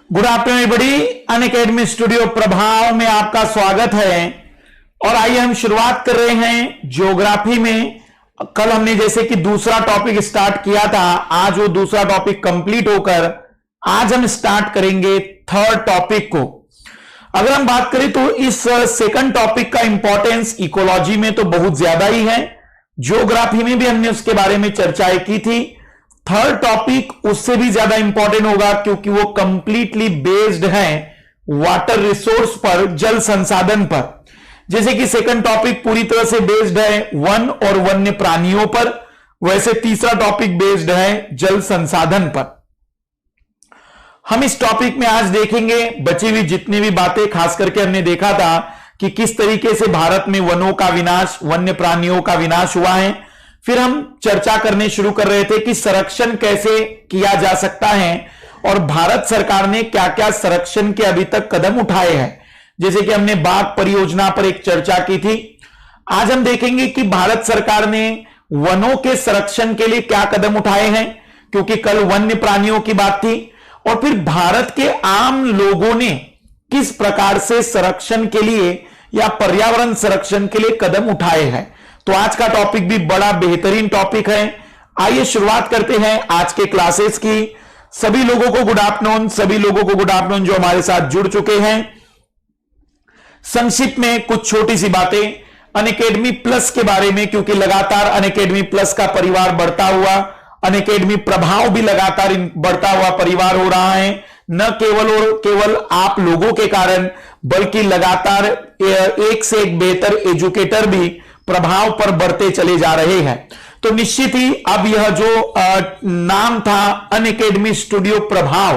Good afternoon everybody. Unacademy studio प्रभाव में आपका स्वागत है। और आइए हम शुरुआत कर रहे हैं ज्योग्राफी में। कल हमने जैसे कि दूसरा टॉपिक स्टार्ट किया था, आज वो दूसरा टॉपिक कंप्लीट होकर आज हम स्टार्ट करेंगे थर्ड टॉपिक को। अगर हम बात करें तो इस सेकंड टॉपिक का इंपॉर्टेंस इकोलॉजी में तो बहुत ज्यादा ही है, ज्योग्राफी में भी हमने उसके बारे में चर्चाएं की थी। थर्ड टॉपिक उससे भी ज्यादा इंपॉर्टेंट होगा क्योंकि वो कंप्लीटली बेस्ड है वाटर रिसोर्स पर, जल संसाधन पर। जैसे कि सेकंड टॉपिक पूरी तरह से बेस्ड है वन और वन्य प्राणियों पर, वैसे तीसरा टॉपिक बेस्ड है जल संसाधन पर। हम इस टॉपिक में आज देखेंगे बची हुई जितनी भी बातें, खास करके हमने देखा था कि किस तरीके से भारत में वनों का विनाश, वन्य प्राणियों का विनाश हुआ है। फिर हम चर्चा करने शुरू कर रहे थे कि संरक्षण कैसे किया जा सकता है और भारत सरकार ने क्या क्या संरक्षण के अभी तक कदम उठाए हैं। जैसे कि हमने बाघ परियोजना पर एक चर्चा की थी। आज हम देखेंगे कि भारत सरकार ने वनों के संरक्षण के लिए क्या कदम उठाए हैं, क्योंकि कल वन्य प्राणियों की बात थी। और फिर भारत के आम लोगों ने किस प्रकार से संरक्षण के लिए या पर्यावरण संरक्षण के लिए कदम उठाए हैं। तो आज का टॉपिक भी बड़ा बेहतरीन टॉपिक है। आइए शुरुआत करते हैं आज के क्लासेस की। सभी लोगों को गुड आफ्टरनून, सभी लोगों को गुड आफ्टरनून जो हमारे साथ जुड़ चुके हैं। संक्षिप्त में कुछ छोटी सी बातें अनअकैडमी प्लस के बारे में, क्योंकि लगातार अनअकैडमी प्लस का परिवार बढ़ता हुआ, अनअकैडमी प्रभाव भी लगातार बढ़ता हुआ परिवार हो रहा है। न केवल और केवल आप लोगों के कारण, बल्कि लगातार एक से एक बेहतर एजुकेटर भी प्रभाव पर बढ़ते चले जा रहे हैं। तो निश्चित ही अब यह जो नाम था अनअकैडमी स्टूडियो प्रभाव,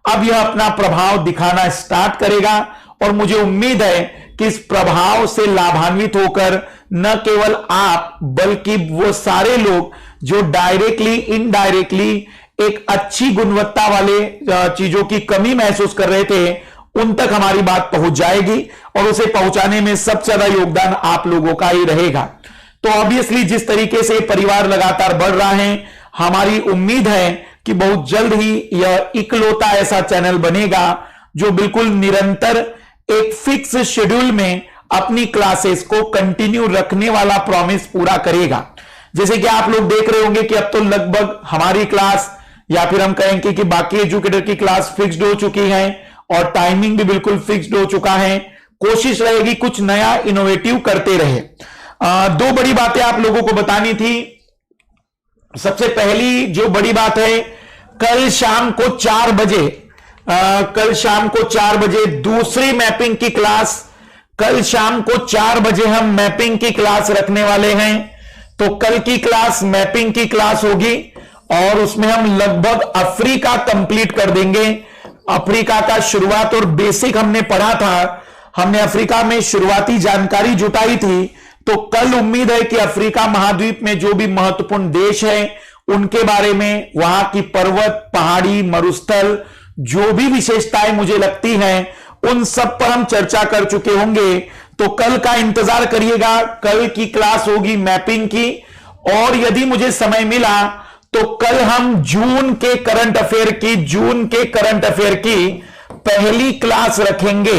अब यह अपना प्रभाव दिखाना स्टार्ट करेगा। और मुझे उम्मीद है कि इस प्रभाव से लाभान्वित होकर न केवल आप, बल्कि वो सारे लोग जो डायरेक्टली इनडायरेक्टली एक अच्छी गुणवत्ता वाले चीजों की कमी महसूस कर रहे थे, उन तक हमारी बात पहुंच जाएगी और उसे पहुंचाने में सबसे ज्यादा योगदान आप लोगों का ही रहेगा। तो ऑब्वियसली जिस तरीके से परिवार लगातार बढ़ रहा है, हमारी उम्मीद है कि बहुत जल्द ही यह इकलौता ऐसा चैनल बनेगा जो बिल्कुल निरंतर एक फिक्स शेड्यूल में अपनी क्लासेस को कंटिन्यू रखने वाला प्रॉमिस पूरा करेगा। जैसे कि आप लोग देख रहे होंगे कि अब तो लगभग हमारी क्लास, या फिर हम कहेंगे कि बाकी एजुकेटर की क्लास फिक्स्ड हो चुकी है और टाइमिंग भी बिल्कुल फिक्स्ड हो चुका है। कोशिश रहेगी कुछ नया इनोवेटिव करते रहे। दो बड़ी बातें आप लोगों को बतानी थी। सबसे पहली जो बड़ी बात है, कल शाम को 4 बजे दूसरी मैपिंग की क्लास, कल शाम को 4 बजे हम मैपिंग की क्लास रखने वाले हैं। तो कल की क्लास मैपिंग की क्लास होगी और उसमें हम लगभग अफ्रीका कंप्लीट कर देंगे। अफ्रीका का शुरुआत और बेसिक हमने पढ़ा था, हमने अफ्रीका में शुरुआती जानकारी जुटाई थी। तो कल उम्मीद है कि अफ्रीका महाद्वीप में जो भी महत्वपूर्ण देश है उनके बारे में, वहां की पर्वत, पहाड़ी, मरुस्थल, जो भी विशेषताएं मुझे लगती हैं, उन सब पर हम चर्चा कर चुके होंगे। तो कल का इंतजार करिएगा, कल की क्लास होगी मैपिंग की। और यदि मुझे समय मिला तो कल हम जून के करंट अफेयर की पहली क्लास रखेंगे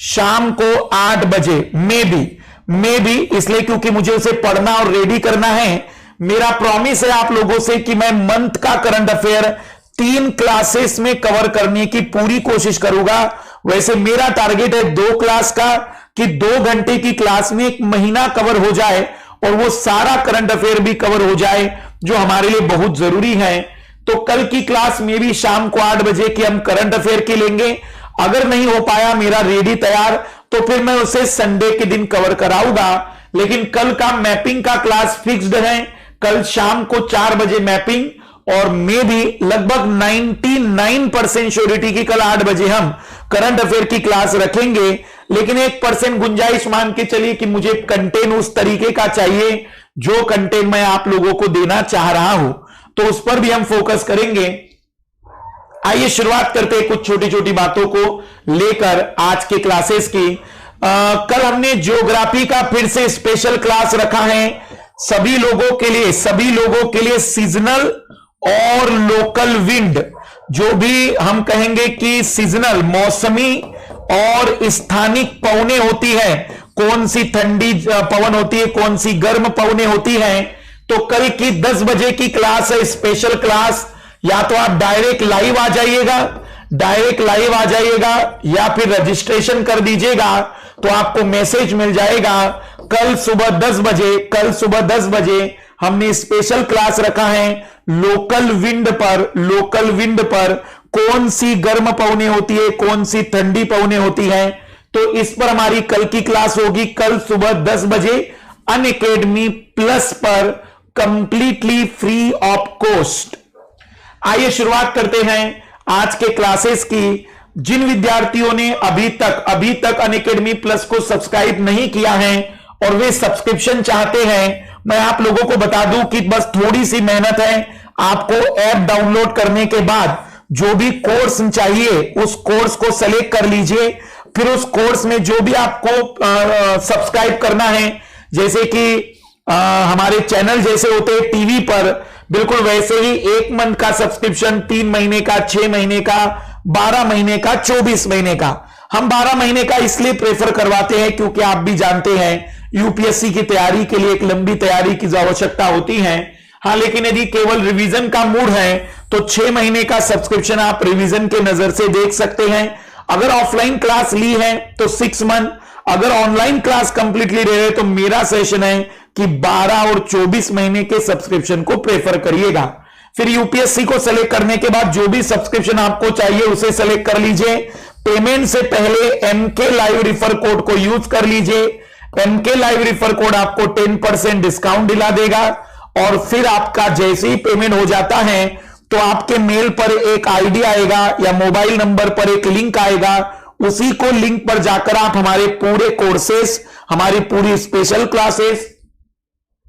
शाम को 8 बजे। मे बी इसलिए क्योंकि मुझे उसे पढ़ना और रेडी करना है। मेरा प्रॉमिस है आप लोगों से कि मैं मंथ का करंट अफेयर 3 क्लासेस में कवर करने की पूरी कोशिश करूंगा। वैसे मेरा टारगेट है 2 क्लास का, कि 2 घंटे की क्लास में 1 महीना कवर हो जाए और वो सारा करंट अफेयर भी कवर हो जाए जो हमारे लिए बहुत जरूरी है। तो कल की क्लास में भी शाम को 8 बजे की हम करंट अफेयर की लेंगे। अगर नहीं हो पाया मेरा रेडी तैयार, तो फिर मैं उसे संडे के दिन कवर कराऊंगा। लेकिन कल का मैपिंग का क्लास फिक्स्ड है, कल शाम को 4 बजे मैपिंग। और मे भी लगभग 99% श्योरिटी की कल 8 बजे हम करंट अफेयर की क्लास रखेंगे। लेकिन 1% गुंजाइश मान के चलिए कि मुझे कंटेंट उस तरीके का चाहिए जो कंटेंट मैं आप लोगों को देना चाह रहा हूं, तो उस पर भी हम फोकस करेंगे। आइए शुरुआत करते हैं कुछ छोटी छोटी बातों को लेकर आज के क्लासेस की। कल हमने ज्योग्राफी का फिर से स्पेशल क्लास रखा है सभी लोगों के लिए सीजनल और लोकल विंड जो भी हम कहेंगे कि सीजनल मौसमी और स्थानिक पवनें होती है, कौन सी ठंडी पवन होती है, कौन सी गर्म पवनें होती हैं, तो कल की 10 बजे की क्लास है, स्पेशल क्लास। या तो आप डायरेक्ट लाइव आ जाइएगा, या फिर रजिस्ट्रेशन कर दीजिएगा तो आपको मैसेज मिल जाएगा। कल सुबह 10 बजे हमने स्पेशल क्लास रखा है लोकल विंड पर कौन सी गर्म पवनें होती है, कौन सी ठंडी पवनें होती हैं, तो इस पर हमारी कल की क्लास होगी। कल सुबह 10 बजे अनअकैडमी प्लस पर कंप्लीटली फ्री ऑफ कॉस्ट। आइए शुरुआत करते हैं आज के क्लासेस की। जिन विद्यार्थियों ने अभी तक अनअकैडमी प्लस को सब्सक्राइब नहीं किया है और वे सब्सक्रिप्शन चाहते हैं, मैं आप लोगों को बता दूं कि बस थोड़ी सी मेहनत है। आपको ऐप डाउनलोड करने के बाद जो भी कोर्स चाहिए उस कोर्स को सेलेक्ट कर लीजिए। फिर उस कोर्स में जो भी आपको सब्सक्राइब करना है, जैसे कि हमारे चैनल जैसे होते हैं टीवी पर, बिल्कुल वैसे ही 1 मंथ का सब्सक्रिप्शन, 3 महीने का, 6 महीने का, 12 महीने का, 24 महीने का। हम 12 महीने का इसलिए प्रेफर करवाते हैं क्योंकि आप भी जानते हैं यूपीएससी की तैयारी के लिए एक लंबी तैयारी की आवश्यकता होती है। हाँ, लेकिन यदि केवल रिवीजन का मूड है तो 6 महीने का सब्सक्रिप्शन आप रिवीजन के नजर से देख सकते हैं। अगर ऑफलाइन क्लास ली है तो 6 मंथ, अगर ऑनलाइन क्लास कंप्लीटली ले रहे तो मेरा सेशन है कि 12 और 24 महीने के सब्सक्रिप्शन को प्रेफर करिएगा। फिर यूपीएससी को सेलेक्ट करने के बाद जो भी सब्सक्रिप्शन आपको चाहिए उसे सेलेक्ट कर लीजिए। पेमेंट से पहले एमके लाइव रिफर कोड को यूज कर लीजिए। एमके लाइव रिफर कोड आपको 10% डिस्काउंट दिला देगा। और फिर आपका जैसे ही पेमेंट हो जाता है तो आपके मेल पर एक आईडी आएगा या मोबाइल नंबर पर एक लिंक आएगा। उसी को लिंक पर जाकर आप हमारे पूरे कोर्सेस, हमारी पूरी स्पेशल क्लासेस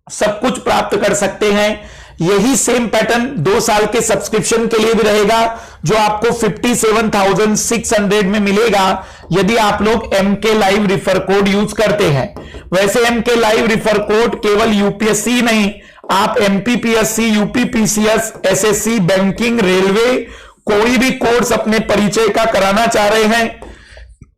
सब कुछ प्राप्त कर सकते हैं। यही सेम पैटर्न 2 साल के सब्सक्रिप्शन के लिए भी रहेगा, जो आपको 57,600 में मिलेगा यदि आप लोग MK live refer code use करते हैं। वैसे एमके लाइव रिफर कोड केवल यूपीएससी नहीं, आप MPPSC, UPPCS, SSC, banking, railway, कोई भी कोर्स अपने परिचय का कराना चाह रहे हैं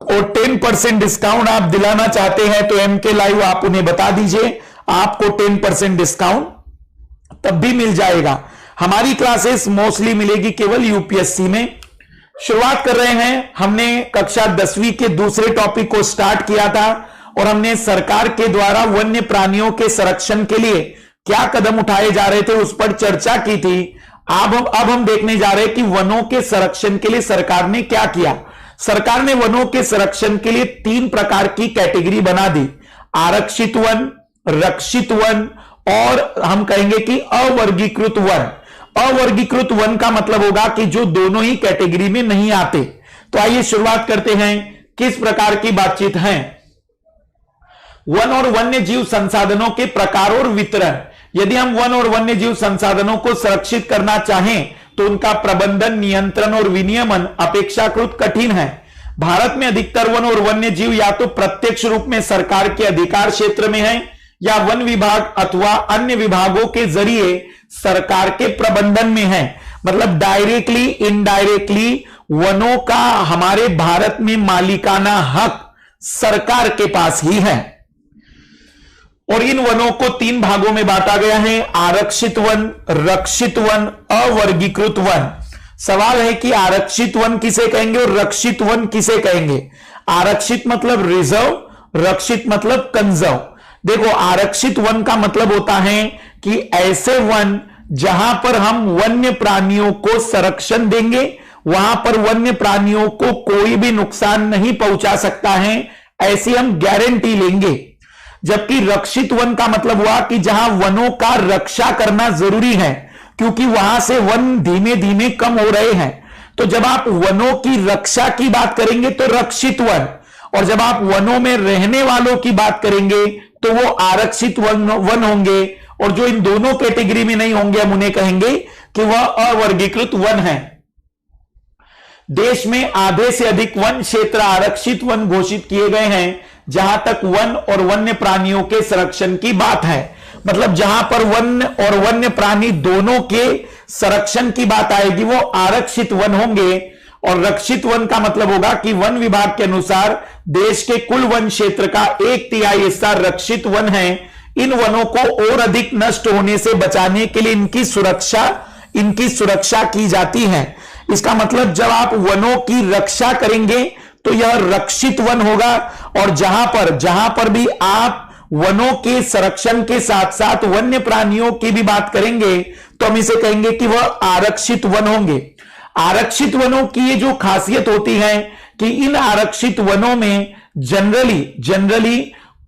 और 10% डिस्काउंट आप दिलाना चाहते हैं तो एमके लाइव आप उन्हें बता दीजिए, आपको 10% डिस्काउंट तब भी मिल जाएगा। हमारी क्लासेस मोस्टली मिलेगी केवल यूपीएससी में। शुरुआत कर रहे हैं, हमने कक्षा 10वीं के दूसरे टॉपिक को स्टार्ट किया था और हमने सरकार के द्वारा वन्य प्राणियों के संरक्षण के लिए क्या कदम उठाए जा रहे थे उस पर चर्चा की थी। अब हम देखने जा रहे हैं कि वनों के संरक्षण के लिए सरकार ने क्या किया। सरकार ने वनों के संरक्षण के लिए 3 प्रकार की कैटेगरी बना दी, आरक्षित वन, रक्षित वन और हम कहेंगे कि अवर्गीकृत वन। अवर्गीकृत वन का मतलब होगा कि जो दोनों ही कैटेगरी में नहीं आते। तो आइए शुरुआत करते हैं किस प्रकार की बातचीत है। वन और वन्य जीव संसाधनों के प्रकार और वितरण। यदि हम वन और वन्य जीव संसाधनों को संरक्षित करना चाहें तो उनका प्रबंधन, नियंत्रण और विनियमन अपेक्षाकृत कठिन है। भारत में अधिकतर वन और वन्य जीव या तो प्रत्यक्ष रूप में सरकार के अधिकार क्षेत्र में है या वन विभाग अथवा अन्य विभागों के जरिए सरकार के प्रबंधन में है। मतलब डायरेक्टली इनडायरेक्टली वनों का हमारे भारत में मालिकाना हक सरकार के पास ही है। और इन वनों को 3 भागों में बांटा गया है, आरक्षित वन, रक्षित वन, अवर्गीकृत वन। सवाल है कि आरक्षित वन किसे कहेंगे और रक्षित वन किसे कहेंगे। आरक्षित मतलब रिजर्व, रक्षित मतलब कंजर्व। देखो, आरक्षित वन का मतलब होता है कि ऐसे वन जहां पर हम वन्य प्राणियों को संरक्षण देंगे, वहां पर वन्य प्राणियों को कोई भी नुकसान नहीं पहुंचा सकता है, ऐसी हम गारंटी लेंगे। जबकि रक्षित वन का मतलब हुआ कि जहां वनों का रक्षा करना जरूरी है, क्योंकि वहां से वन धीमे धीमे कम हो रहे हैं। तो जब आप वनों की रक्षा की बात करेंगे तो रक्षित वन, और जब आप वनों में रहने वालों की बात करेंगे तो वो आरक्षित वन होंगे। और जो इन दोनों कैटेगरी में नहीं होंगे हम उन्हें कहेंगे कि वह अवर्गीकृत वन है। देश में आधे से अधिक वन क्षेत्र आरक्षित वन घोषित किए गए हैं जहां तक वन और वन्य प्राणियों के संरक्षण की बात है। मतलब जहां पर वन और वन्य प्राणी दोनों के संरक्षण की बात आएगी वो आरक्षित वन होंगे। और रक्षित वन का मतलब होगा कि वन विभाग के अनुसार देश के कुल वन क्षेत्र का 1/3 हिस्सा रक्षित वन है। इन वनों को और अधिक नष्ट होने से बचाने के लिए इनकी सुरक्षा की जाती है। इसका मतलब जब आप वनों की रक्षा करेंगे तो यह रक्षित वन होगा, और जहां पर भी आप वनों के संरक्षण के साथ साथ वन्य प्राणियों की भी बात करेंगे तो हम इसे कहेंगे कि वह आरक्षित वन होंगे। आरक्षित वनों की ये जो खासियत होती है कि इन आरक्षित वनों में जनरली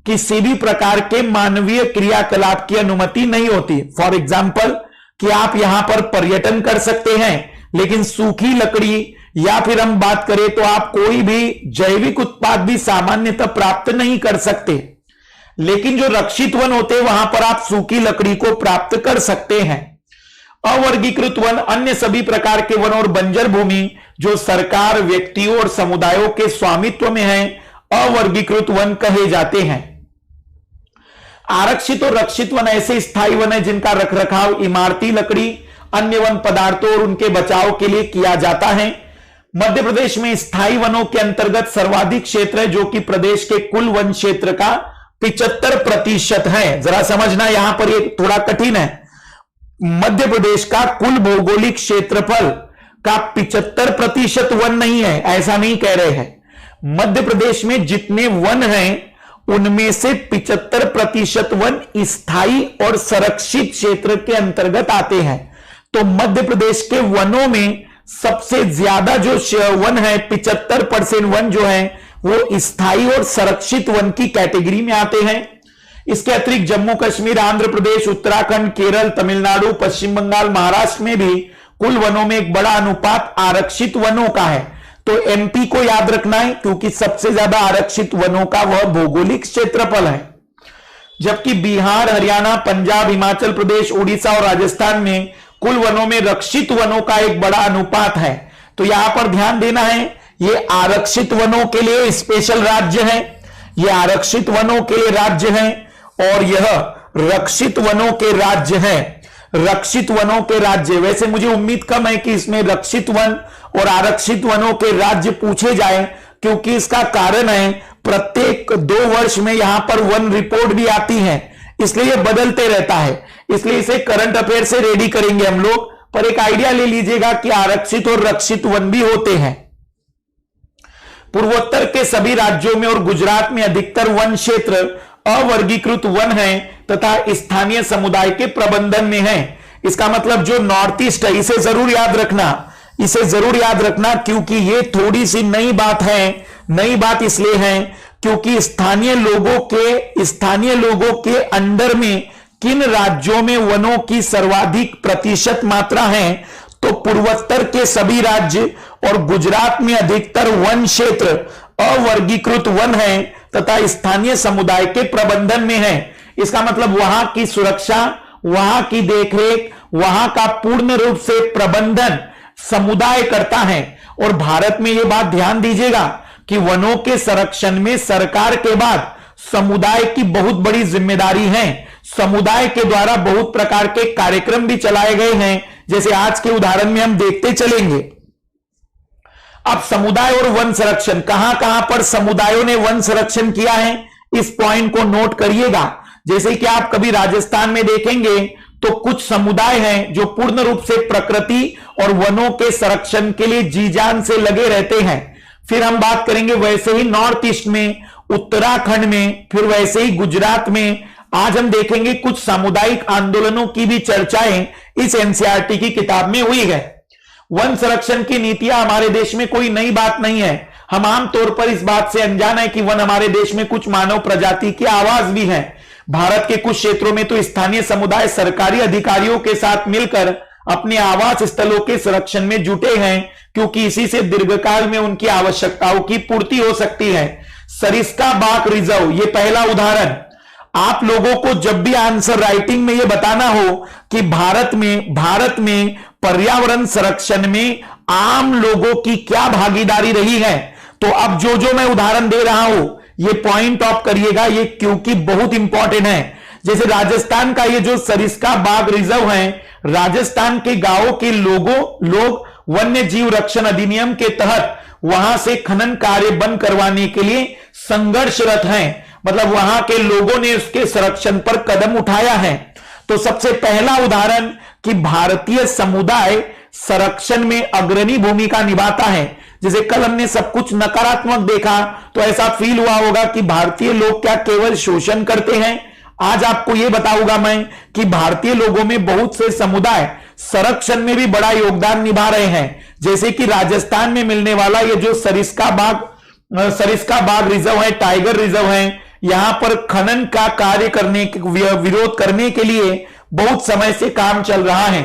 किसी भी प्रकार के मानवीय क्रियाकलाप की अनुमति नहीं होती। फॉर एग्जाम्पल कि आप यहां पर पर्यटन कर सकते हैं, लेकिन सूखी लकड़ी या फिर हम बात करें तो आप कोई भी जैविक उत्पाद भी सामान्यतः प्राप्त नहीं कर सकते। लेकिन जो रक्षित वन होते हैं वहां पर आप सूखी लकड़ी को प्राप्त कर सकते हैं। अवर्गीकृत वन अन्य सभी प्रकार के वन और बंजर भूमि जो सरकार, व्यक्तियों और समुदायों के स्वामित्व में है, अवर्गीकृत वन कहे जाते हैं। आरक्षित और रक्षित वन ऐसे स्थायी वन है जिनका रखरखाव इमारती लकड़ी, अन्य वन पदार्थों और उनके बचाव के लिए किया जाता है। मध्य प्रदेश में स्थायी वनों के अंतर्गत सर्वाधिक क्षेत्र है जो कि प्रदेश के कुल वन क्षेत्र का 75% है। जरा समझना, यहां पर ये थोड़ा कठिन है। मध्य प्रदेश का कुल भौगोलिक क्षेत्रफल का 75% वन नहीं है, ऐसा नहीं कह रहे हैं। मध्य प्रदेश में जितने वन हैं उनमें से 75% वन स्थायी और संरक्षित क्षेत्र के अंतर्गत आते हैं। तो मध्य प्रदेश के वनों में सबसे ज्यादा जो वन है, 75% वन जो है वो स्थायी और संरक्षित वन की कैटेगरी में आते हैं। इसके अतिरिक्त जम्मू कश्मीर, आंध्र प्रदेश, उत्तराखंड, केरल, तमिलनाडु, पश्चिम बंगाल, महाराष्ट्र में भी कुल वनों में एक बड़ा अनुपात आरक्षित वनों का है। तो एमपी को याद रखना है क्योंकि सबसे ज्यादा आरक्षित वनों का वह भौगोलिक क्षेत्रफल है। जबकि बिहार, हरियाणा, पंजाब, हिमाचल प्रदेश, उड़ीसा और राजस्थान में कुल वनों में रक्षित वनों का एक बड़ा अनुपात है। तो यहां पर ध्यान देना है, ये आरक्षित वनों के लिए स्पेशल राज्य है, ये आरक्षित वनों के लिए राज्य है, और यह रक्षित वनों के राज्य है। रक्षित वनों के राज्य, वैसे मुझे उम्मीद कम है कि इसमें रक्षित वन और आरक्षित वनों के राज्य पूछे जाए, क्योंकि इसका कारण है प्रत्येक 2 वर्ष में यहां पर वन रिपोर्ट भी आती है, इसलिए यह बदलते रहता है। इसलिए इसे करंट अफेयर से रेडी करेंगे हम लोग, पर एक आइडिया ले लीजिएगा कि आरक्षित और रक्षित वन भी होते हैं। पूर्वोत्तर के सभी राज्यों में और गुजरात में अधिकतर वन क्षेत्र अवर्गीकृत वन है तथा स्थानीय समुदाय के प्रबंधन में है। इसका मतलब जो नॉर्थ ईस्ट है, इसे जरूर याद रखना क्योंकि ये थोड़ी सी नई बात है। नई बात इसलिए है क्योंकि स्थानीय लोगों के अंडर में किन राज्यों में वनों की सर्वाधिक प्रतिशत मात्रा है, तो पूर्वोत्तर के सभी राज्य और गुजरात में अधिकतर वन क्षेत्र अवर्गीकृत वन है तथा स्थानीय समुदाय के प्रबंधन में है। इसका मतलब वहां की सुरक्षा, वहां की देखरेख, वहां का पूर्ण रूप से प्रबंधन समुदाय करता है। और भारत में यह बात ध्यान दीजिएगा कि वनों के संरक्षण में सरकार के बाद समुदाय की बहुत बड़ी जिम्मेदारी है। समुदाय के द्वारा बहुत प्रकार के कार्यक्रम भी चलाए गए हैं, जैसे आज के उदाहरण में हम देखते चलेंगे। अब समुदाय और वन संरक्षण, कहां पर समुदायों ने वन संरक्षण किया है, इस पॉइंट को नोट करिएगा। जैसे कि आप कभी राजस्थान में देखेंगे तो कुछ समुदाय हैं जो पूर्ण रूप से प्रकृति और वनों के संरक्षण के लिए जी जान से लगे रहते हैं। फिर हम बात करेंगे वैसे ही नॉर्थ ईस्ट में, उत्तराखंड में, फिर वैसे ही गुजरात में। आज हम देखेंगे कुछ सामुदायिक आंदोलनों की भी चर्चाएं इस एनसीईआरटी की किताब में हुई है। वन संरक्षण की नीतियां हमारे देश में कोई नई बात नहीं है। हम आमतौर पर इस बात से अनजान है कि वन हमारे देश में कुछ मानव प्रजाति की आवाज भी है। भारत के कुछ क्षेत्रों में तो स्थानीय समुदाय सरकारी अधिकारियों के साथ मिलकर अपने आवास स्थलों के संरक्षण में जुटे हैं, क्योंकि इसी से दीर्घकाल में उनकी आवश्यकताओं की पूर्ति हो सकती है। सरिस्का बाघ रिजर्व, ये पहला उदाहरण। आप लोगों को जब भी आंसर राइटिंग में यह बताना हो कि भारत में पर्यावरण संरक्षण में आम लोगों की क्या भागीदारी रही है। तो अब जो जो मैं उदाहरण दे रहा हूं ये पॉइंट ऑफ करिएगा, ये क्योंकि बहुत इंपॉर्टेंट है। जैसे राजस्थान का ये जो सरिस्का बाघ रिजर्व है, राजस्थान के गांवों के लोग वन्य जीव रक्षण अधिनियम के तहत वहां से खनन कार्य बंद करवाने के लिए संघर्षरत हैं। मतलब वहां के लोगों ने उसके संरक्षण पर कदम उठाया है। तो सबसे पहला उदाहरण कि भारतीय समुदाय संरक्षण में अग्रणी भूमिका निभाता है। जैसे कल हमने सब कुछ नकारात्मक देखा तो ऐसा फील हुआ होगा कि भारतीय लोग क्या केवल शोषण करते हैं। आज आपको यह बताऊंगा मैं कि भारतीय लोगों में बहुत से समुदाय संरक्षण में भी बड़ा योगदान निभा रहे हैं। जैसे कि राजस्थान में मिलने वाला ये जो सरिस्का बाघ रिजर्व है, टाइगर रिजर्व है, यहां पर खनन का कार्य करने विरोध करने के लिए बहुत समय से काम चल रहा है।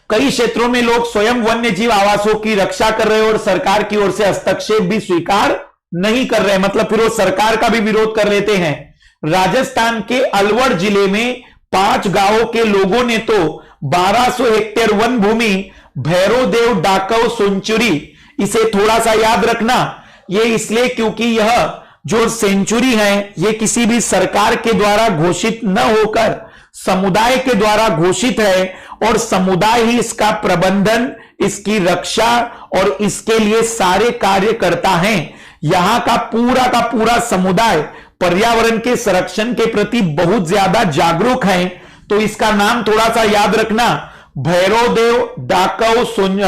कई क्षेत्रों में लोग स्वयं वन्य जीव आवासों की रक्षा कर रहे हैं और सरकार की ओर से हस्तक्षेप भी स्वीकार नहीं कर रहे, मतलब फिर वो सरकार का भी विरोध कर लेते हैं। राजस्थान के अलवर जिले में 5 गांवों के लोगों ने तो 1200 हेक्टेयर वन भूमि भैरवदेव डाकव सेंचुरी, इसे थोड़ा सा याद रखना, ये इसलिए क्योंकि यह जो सेंचुरी है ये किसी भी सरकार के द्वारा घोषित न होकर समुदाय के द्वारा घोषित है और समुदाय ही इसका प्रबंधन, इसकी रक्षा और इसके लिए सारे कार्य करता है। यहां का पूरा समुदाय पर्यावरण के संरक्षण के प्रति बहुत ज्यादा जागरूक है। तो इसका नाम थोड़ा सा याद रखना, भैरवदेव डाकव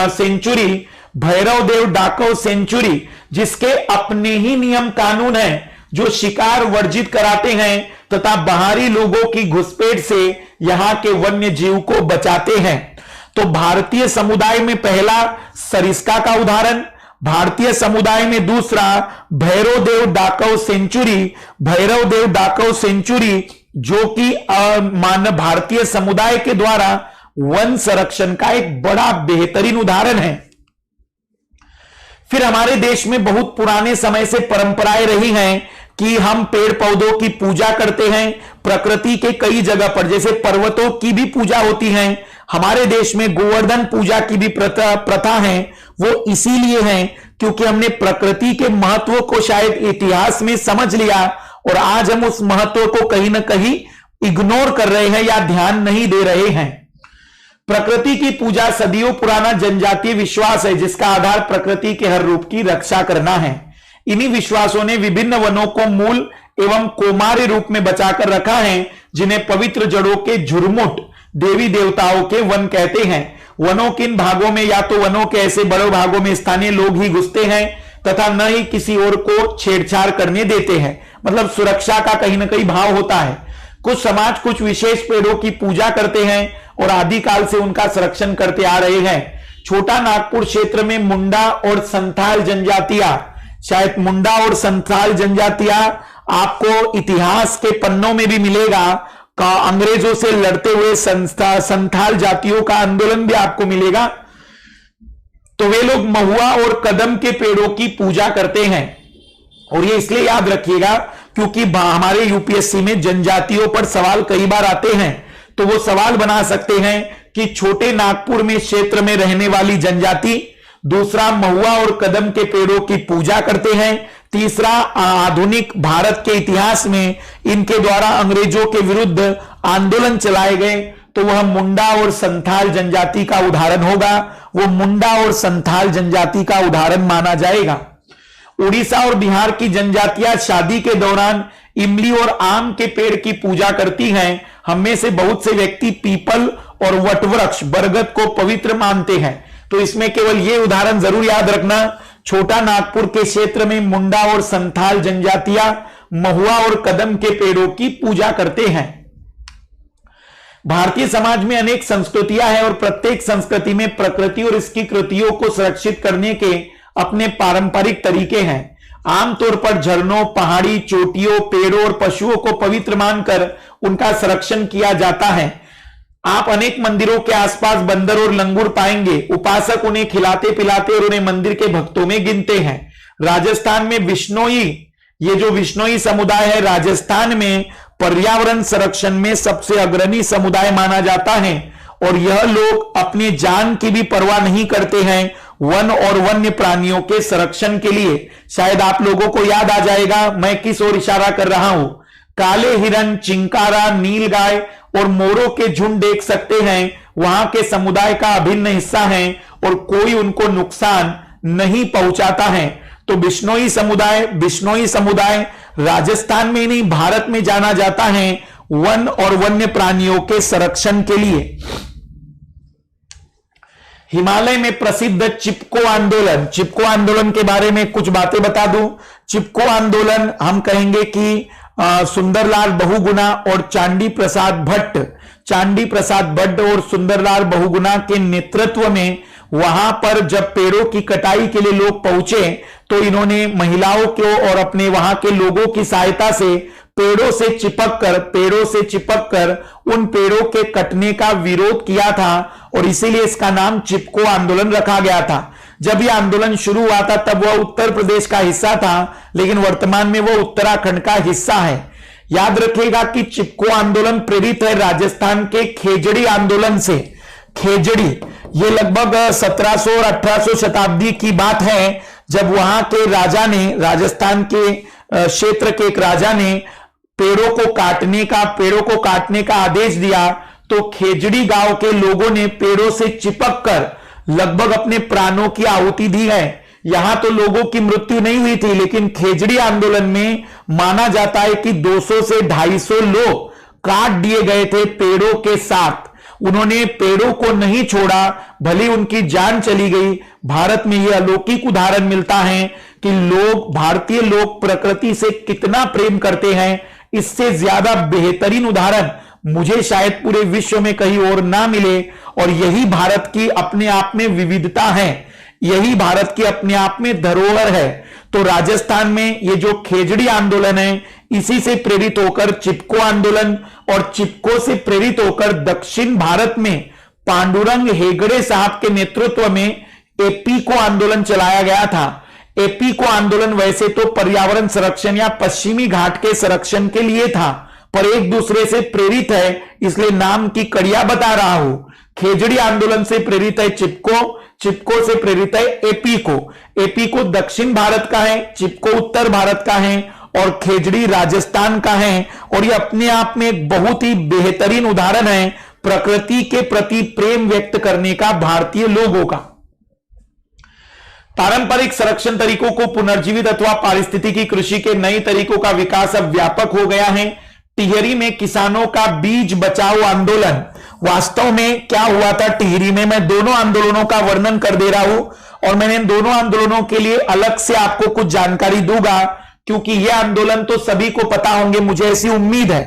सेंचुरी, भैरवदेव डाकव सेंचुरी, जिसके अपने ही नियम कानून हैं जो शिकार वर्जित कराते हैं तथा बाहरी लोगों की घुसपैठ से यहां के वन्य जीव को बचाते हैं। तो भारतीय समुदाय में पहला सरिस्का का उदाहरण, भारतीय समुदाय में दूसरा भैरवदेव डाकव सेंचुरी, जो कि भारतीय समुदाय के द्वारा वन संरक्षण का एक बड़ा बेहतरीन उदाहरण है। फिर हमारे देश में बहुत पुराने समय से परंपराएं रही हैं कि हम पेड़ पौधों की पूजा करते हैं। प्रकृति के कई जगह पर जैसे पर्वतों की भी पूजा होती है। हमारे देश में गोवर्धन पूजा की भी प्रथा है। वो इसीलिए है क्योंकि हमने प्रकृति के महत्व को शायद इतिहास में समझ लिया और आज हम उस महत्व को कहीं ना कहीं इग्नोर कर रहे हैं या ध्यान नहीं दे रहे हैं। प्रकृति की पूजा सदियों पुराना जनजातीय विश्वास है जिसका आधार प्रकृति के हर रूप की रक्षा करना है। इन्हीं विश्वासों ने विभिन्न वनों को मूल एवं कौमार्य रूप में बचाकर रखा है, जिन्हें पवित्र जड़ों के झुरमुट देवी देवताओं के वन कहते हैं। वनों के इन भागों में या तो वनों के ऐसे बड़े भागों में स्थानीय लोग ही घुसते हैं तथा न ही किसी और को छेड़छाड़ करने देते हैं। मतलब सुरक्षा का कहीं ना कहीं भाव होता है। कुछ समाज कुछ विशेष पेड़ों की पूजा करते हैं और आदिकाल से उनका संरक्षण करते आ रहे हैं। छोटा नागपुर क्षेत्र में मुंडा और संथाल जनजातियां, शायद मुंडा और संथाल जनजातियां आपको इतिहास के पन्नों में भी मिलेगा। का अंग्रेजों से लड़ते हुए संथाल जातियों का आंदोलन भी आपको मिलेगा। तो वे लोग महुआ और कदम के पेड़ों की पूजा करते हैं। और ये इसलिए याद रखिएगा क्योंकि हमारे यूपीएससी में जनजातियों पर सवाल कई बार आते हैं। तो वो सवाल बना सकते हैं कि छोटे नागपुर में क्षेत्र में रहने वाली जनजाति, दूसरा महुआ और कदम के पेड़ों की पूजा करते हैं, तीसरा आधुनिक भारत के इतिहास में इनके द्वारा अंग्रेजों के विरुद्ध आंदोलन चलाए गए। तो वह मुंडा और संथाल जनजाति का उदाहरण होगा। वो मुंडा और संथाल जनजाति का उदाहरण माना जाएगा। उड़ीसा और बिहार की जनजातियां शादी के दौरान इमली और आम के पेड़ की पूजा करती हैं। हम में से बहुत से व्यक्ति पीपल और वटवृक्ष बरगद को पवित्र मानते हैं। तो इसमें केवल यह उदाहरण जरूर याद रखना, छोटा नागपुर के क्षेत्र में मुंडा और संथाल जनजातियां महुआ और कदम के पेड़ों की पूजा करते हैं। भारतीय समाज में अनेक संस्कृतियां हैं और प्रत्येक संस्कृति में प्रकृति और इसकी कृतियों को सुरक्षित करने के अपने पारंपरिक तरीके हैं। आमतौर पर झरनों, पहाड़ी चोटियों, पेड़ों और पशुओं को पवित्र मानकर उनका संरक्षण किया जाता है। आप अनेक मंदिरों के आसपास बंदर और लंगूर पाएंगे। उपासक उन्हें खिलाते पिलाते और उन्हें मंदिर के भक्तों में गिनते हैं। राजस्थान में बिश्नोई, ये जो बिश्नोई समुदाय है राजस्थान में पर्यावरण संरक्षण में सबसे अग्रणी समुदाय माना जाता है और यह लोग अपने जान की भी परवाह नहीं करते हैं वन और वन्य प्राणियों के संरक्षण के लिए। शायद आप लोगों को याद आ जाएगा मैं किस ओर इशारा कर रहा हूं। काले हिरन, चिंकारा, नीलगाय और मोरों के झुंड देख सकते हैं, वहां के समुदाय का अभिन्न हिस्सा हैं और कोई उनको नुकसान नहीं पहुंचाता है। तो बिश्नोई समुदाय राजस्थान में नहीं भारत में जाना जाता है वन और वन्य प्राणियों के संरक्षण के लिए। हिमालय में प्रसिद्ध चिपको आंदोलन के बारे में कुछ बातें बता दूं। चिपको आंदोलन हम कहेंगे कि सुंदरलाल बहुगुणा और चांडी प्रसाद भट्ट और सुंदरलाल बहुगुणा के नेतृत्व में वहां पर जब पेड़ों की कटाई के लिए लोग पहुंचे तो इन्होंने महिलाओं को और अपने वहां के लोगों की सहायता से पेड़ों से चिपक कर उन पेड़ों के कटने का विरोध किया था और इसीलिए इसका नाम चिपको आंदोलन रखा गया था। जब यह आंदोलन शुरू हुआ था तब वह उत्तर प्रदेश का हिस्सा था, लेकिन वर्तमान में वह उत्तराखंड का हिस्सा है। याद रखिएगा कि चिपको आंदोलन प्रेरित है राजस्थान के खेजड़ी आंदोलन से। खेजड़ी ये लगभग 1700 और 1800 शताब्दी की बात है, जब वहां के राजा ने, राजस्थान के क्षेत्र के एक राजा ने पेड़ों को काटने का आदेश दिया। तो खेजड़ी गांव के लोगों ने पेड़ों से चिपक कर लगभग अपने प्राणों की आहुति दी है। यहां तो लोगों की मृत्यु नहीं हुई थी, लेकिन खेजड़ी आंदोलन में माना जाता है कि 200 से 250 लोग काट दिए गए थे पेड़ों के साथ। उन्होंने पेड़ों को नहीं छोड़ा, भले उनकी जान चली गई। भारत में यह अलौकिक उदाहरण मिलता है कि भारतीय लोग प्रकृति से कितना प्रेम करते हैं। इससे ज्यादा बेहतरीन उदाहरण मुझे शायद पूरे विश्व में कहीं और ना मिले। और यही भारत की अपने आप में विविधता है, यही भारत की अपने आप में धरोहर है। तो राजस्थान में ये जो खेजड़ी आंदोलन है, इसी से प्रेरित होकर चिपको आंदोलन और चिपको से प्रेरित होकर दक्षिण भारत में पांडुरंग हेगड़े साहब के नेतृत्व में एपीको आंदोलन चलाया गया था। एपीको आंदोलन वैसे तो पर्यावरण संरक्षण या पश्चिमी घाट के संरक्षण के लिए था, पर एक दूसरे से प्रेरित है, इसलिए नाम की कड़िया बता रहा हूं। खेजड़ी आंदोलन से प्रेरित है चिपको से प्रेरित है एपीको दक्षिण भारत का है, चिपको उत्तर भारत का है और खेजड़ी राजस्थान का है। और यह अपने आप में एक बहुत ही बेहतरीन उदाहरण है प्रकृति के प्रति प्रेम व्यक्त करने का भारतीय लोगों का। पारंपरिक संरक्षण तरीकों को पुनर्जीवित अथवा पारिस्थितिकी कृषि के नए तरीकों का विकास अब व्यापक हो गया है। टिहरी में किसानों का बीज बचाओ आंदोलन, वास्तव में क्या हुआ था टिहरी में, मैं दोनों आंदोलनों का वर्णन कर दे रहा हूं और मैंने इन दोनों आंदोलनों के लिए अलग से आपको कुछ जानकारी दूंगा, क्योंकि यह आंदोलन तो सभी को पता होंगे, मुझे ऐसी उम्मीद है।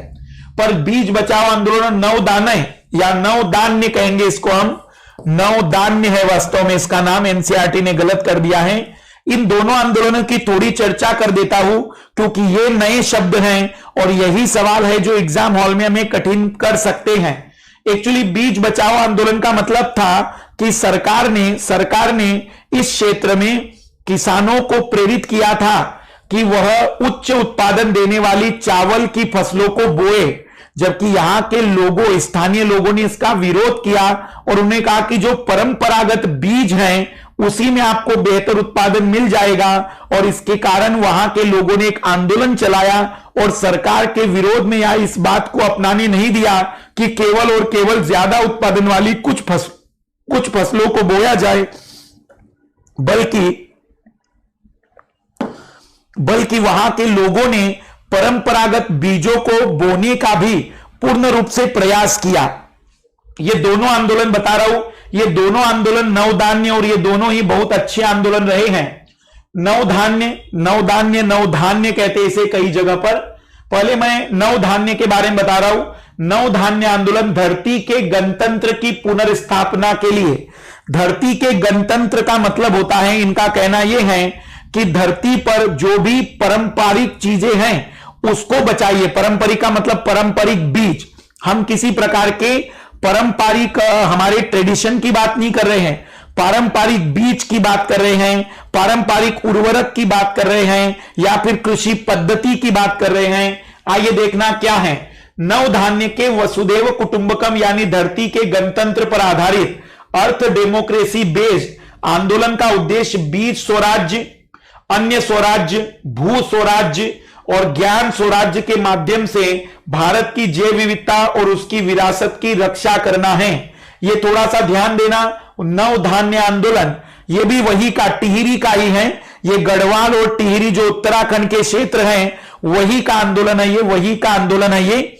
पर बीज बचाओ आंदोलन नवदान्य या नवदान्य कहेंगे इसको हम, नवदान्य है वास्तव में इसका नाम, एनसीईआरटी ने गलत कर दिया है। इन दोनों आंदोलनों की थोड़ी चर्चा कर देता हूं क्योंकि ये नए शब्द हैं और यही सवाल है जो एग्जाम हॉल में हमें कठिन कर सकते हैं। एक्चुअली बीज बचाओ आंदोलन का मतलब था कि सरकार ने इस क्षेत्र में किसानों को प्रेरित किया था कि वह उच्च उत्पादन देने वाली चावल की फसलों को बोए, जबकि यहां के स्थानीय लोगों ने इसका विरोध किया और उन्होंने कहा कि जो परंपरागत बीज हैं उसी में आपको बेहतर उत्पादन मिल जाएगा। और इसके कारण वहां के लोगों ने एक आंदोलन चलाया और सरकार के विरोध में या इस बात को अपनाने नहीं दिया कि केवल और केवल ज्यादा उत्पादन वाली कुछ फसलों को बोया जाए, बल्कि वहां के लोगों ने परंपरागत बीजों को बोने का भी पूर्ण रूप से प्रयास किया। ये दोनों आंदोलन बता रहा हूं, ये दोनों आंदोलन नवधान्य और ये दोनों ही बहुत अच्छे आंदोलन रहे हैं। नवधान्य कहते हैं इसे कई जगह पर। पहले मैं नवधान्य के बारे में बता रहा हूं। नवधान्य आंदोलन धरती के गणतंत्र की पुनर्स्थापना के लिए, धरती के गणतंत्र का मतलब होता है, इनका कहना यह है कि धरती पर जो भी पारंपरिक चीजें हैं उसको बचाइए। पारंपरिक का मतलब पारंपरिक बीज, हम किसी प्रकार के पारंपरिक हमारे ट्रेडिशन की बात नहीं कर रहे हैं, पारंपरिक बीज की बात कर रहे हैं, पारंपरिक उर्वरक की बात कर रहे हैं या फिर कृषि पद्धति की बात कर रहे हैं। आइए देखना क्या है। नवधान्य के वसुधैव कुटुंबकम यानी धरती के गणतंत्र पर आधारित अर्थ डेमोक्रेसी बेस्ड आंदोलन का उद्देश्य बीज स्वराज्य, अन्य स्वराज्य, भू स्वराज्य और ज्ञान स्वराज्य के माध्यम से भारत की जैव विविधता और उसकी विरासत की रक्षा करना है। ये थोड़ा सा ध्यान देना, नवधान्य आंदोलन ये भी वही का, टिहरी का ही है। ये गढ़वाल और टिहरी जो उत्तराखंड के क्षेत्र हैं वही का आंदोलन है, ये वही का आंदोलन है ये।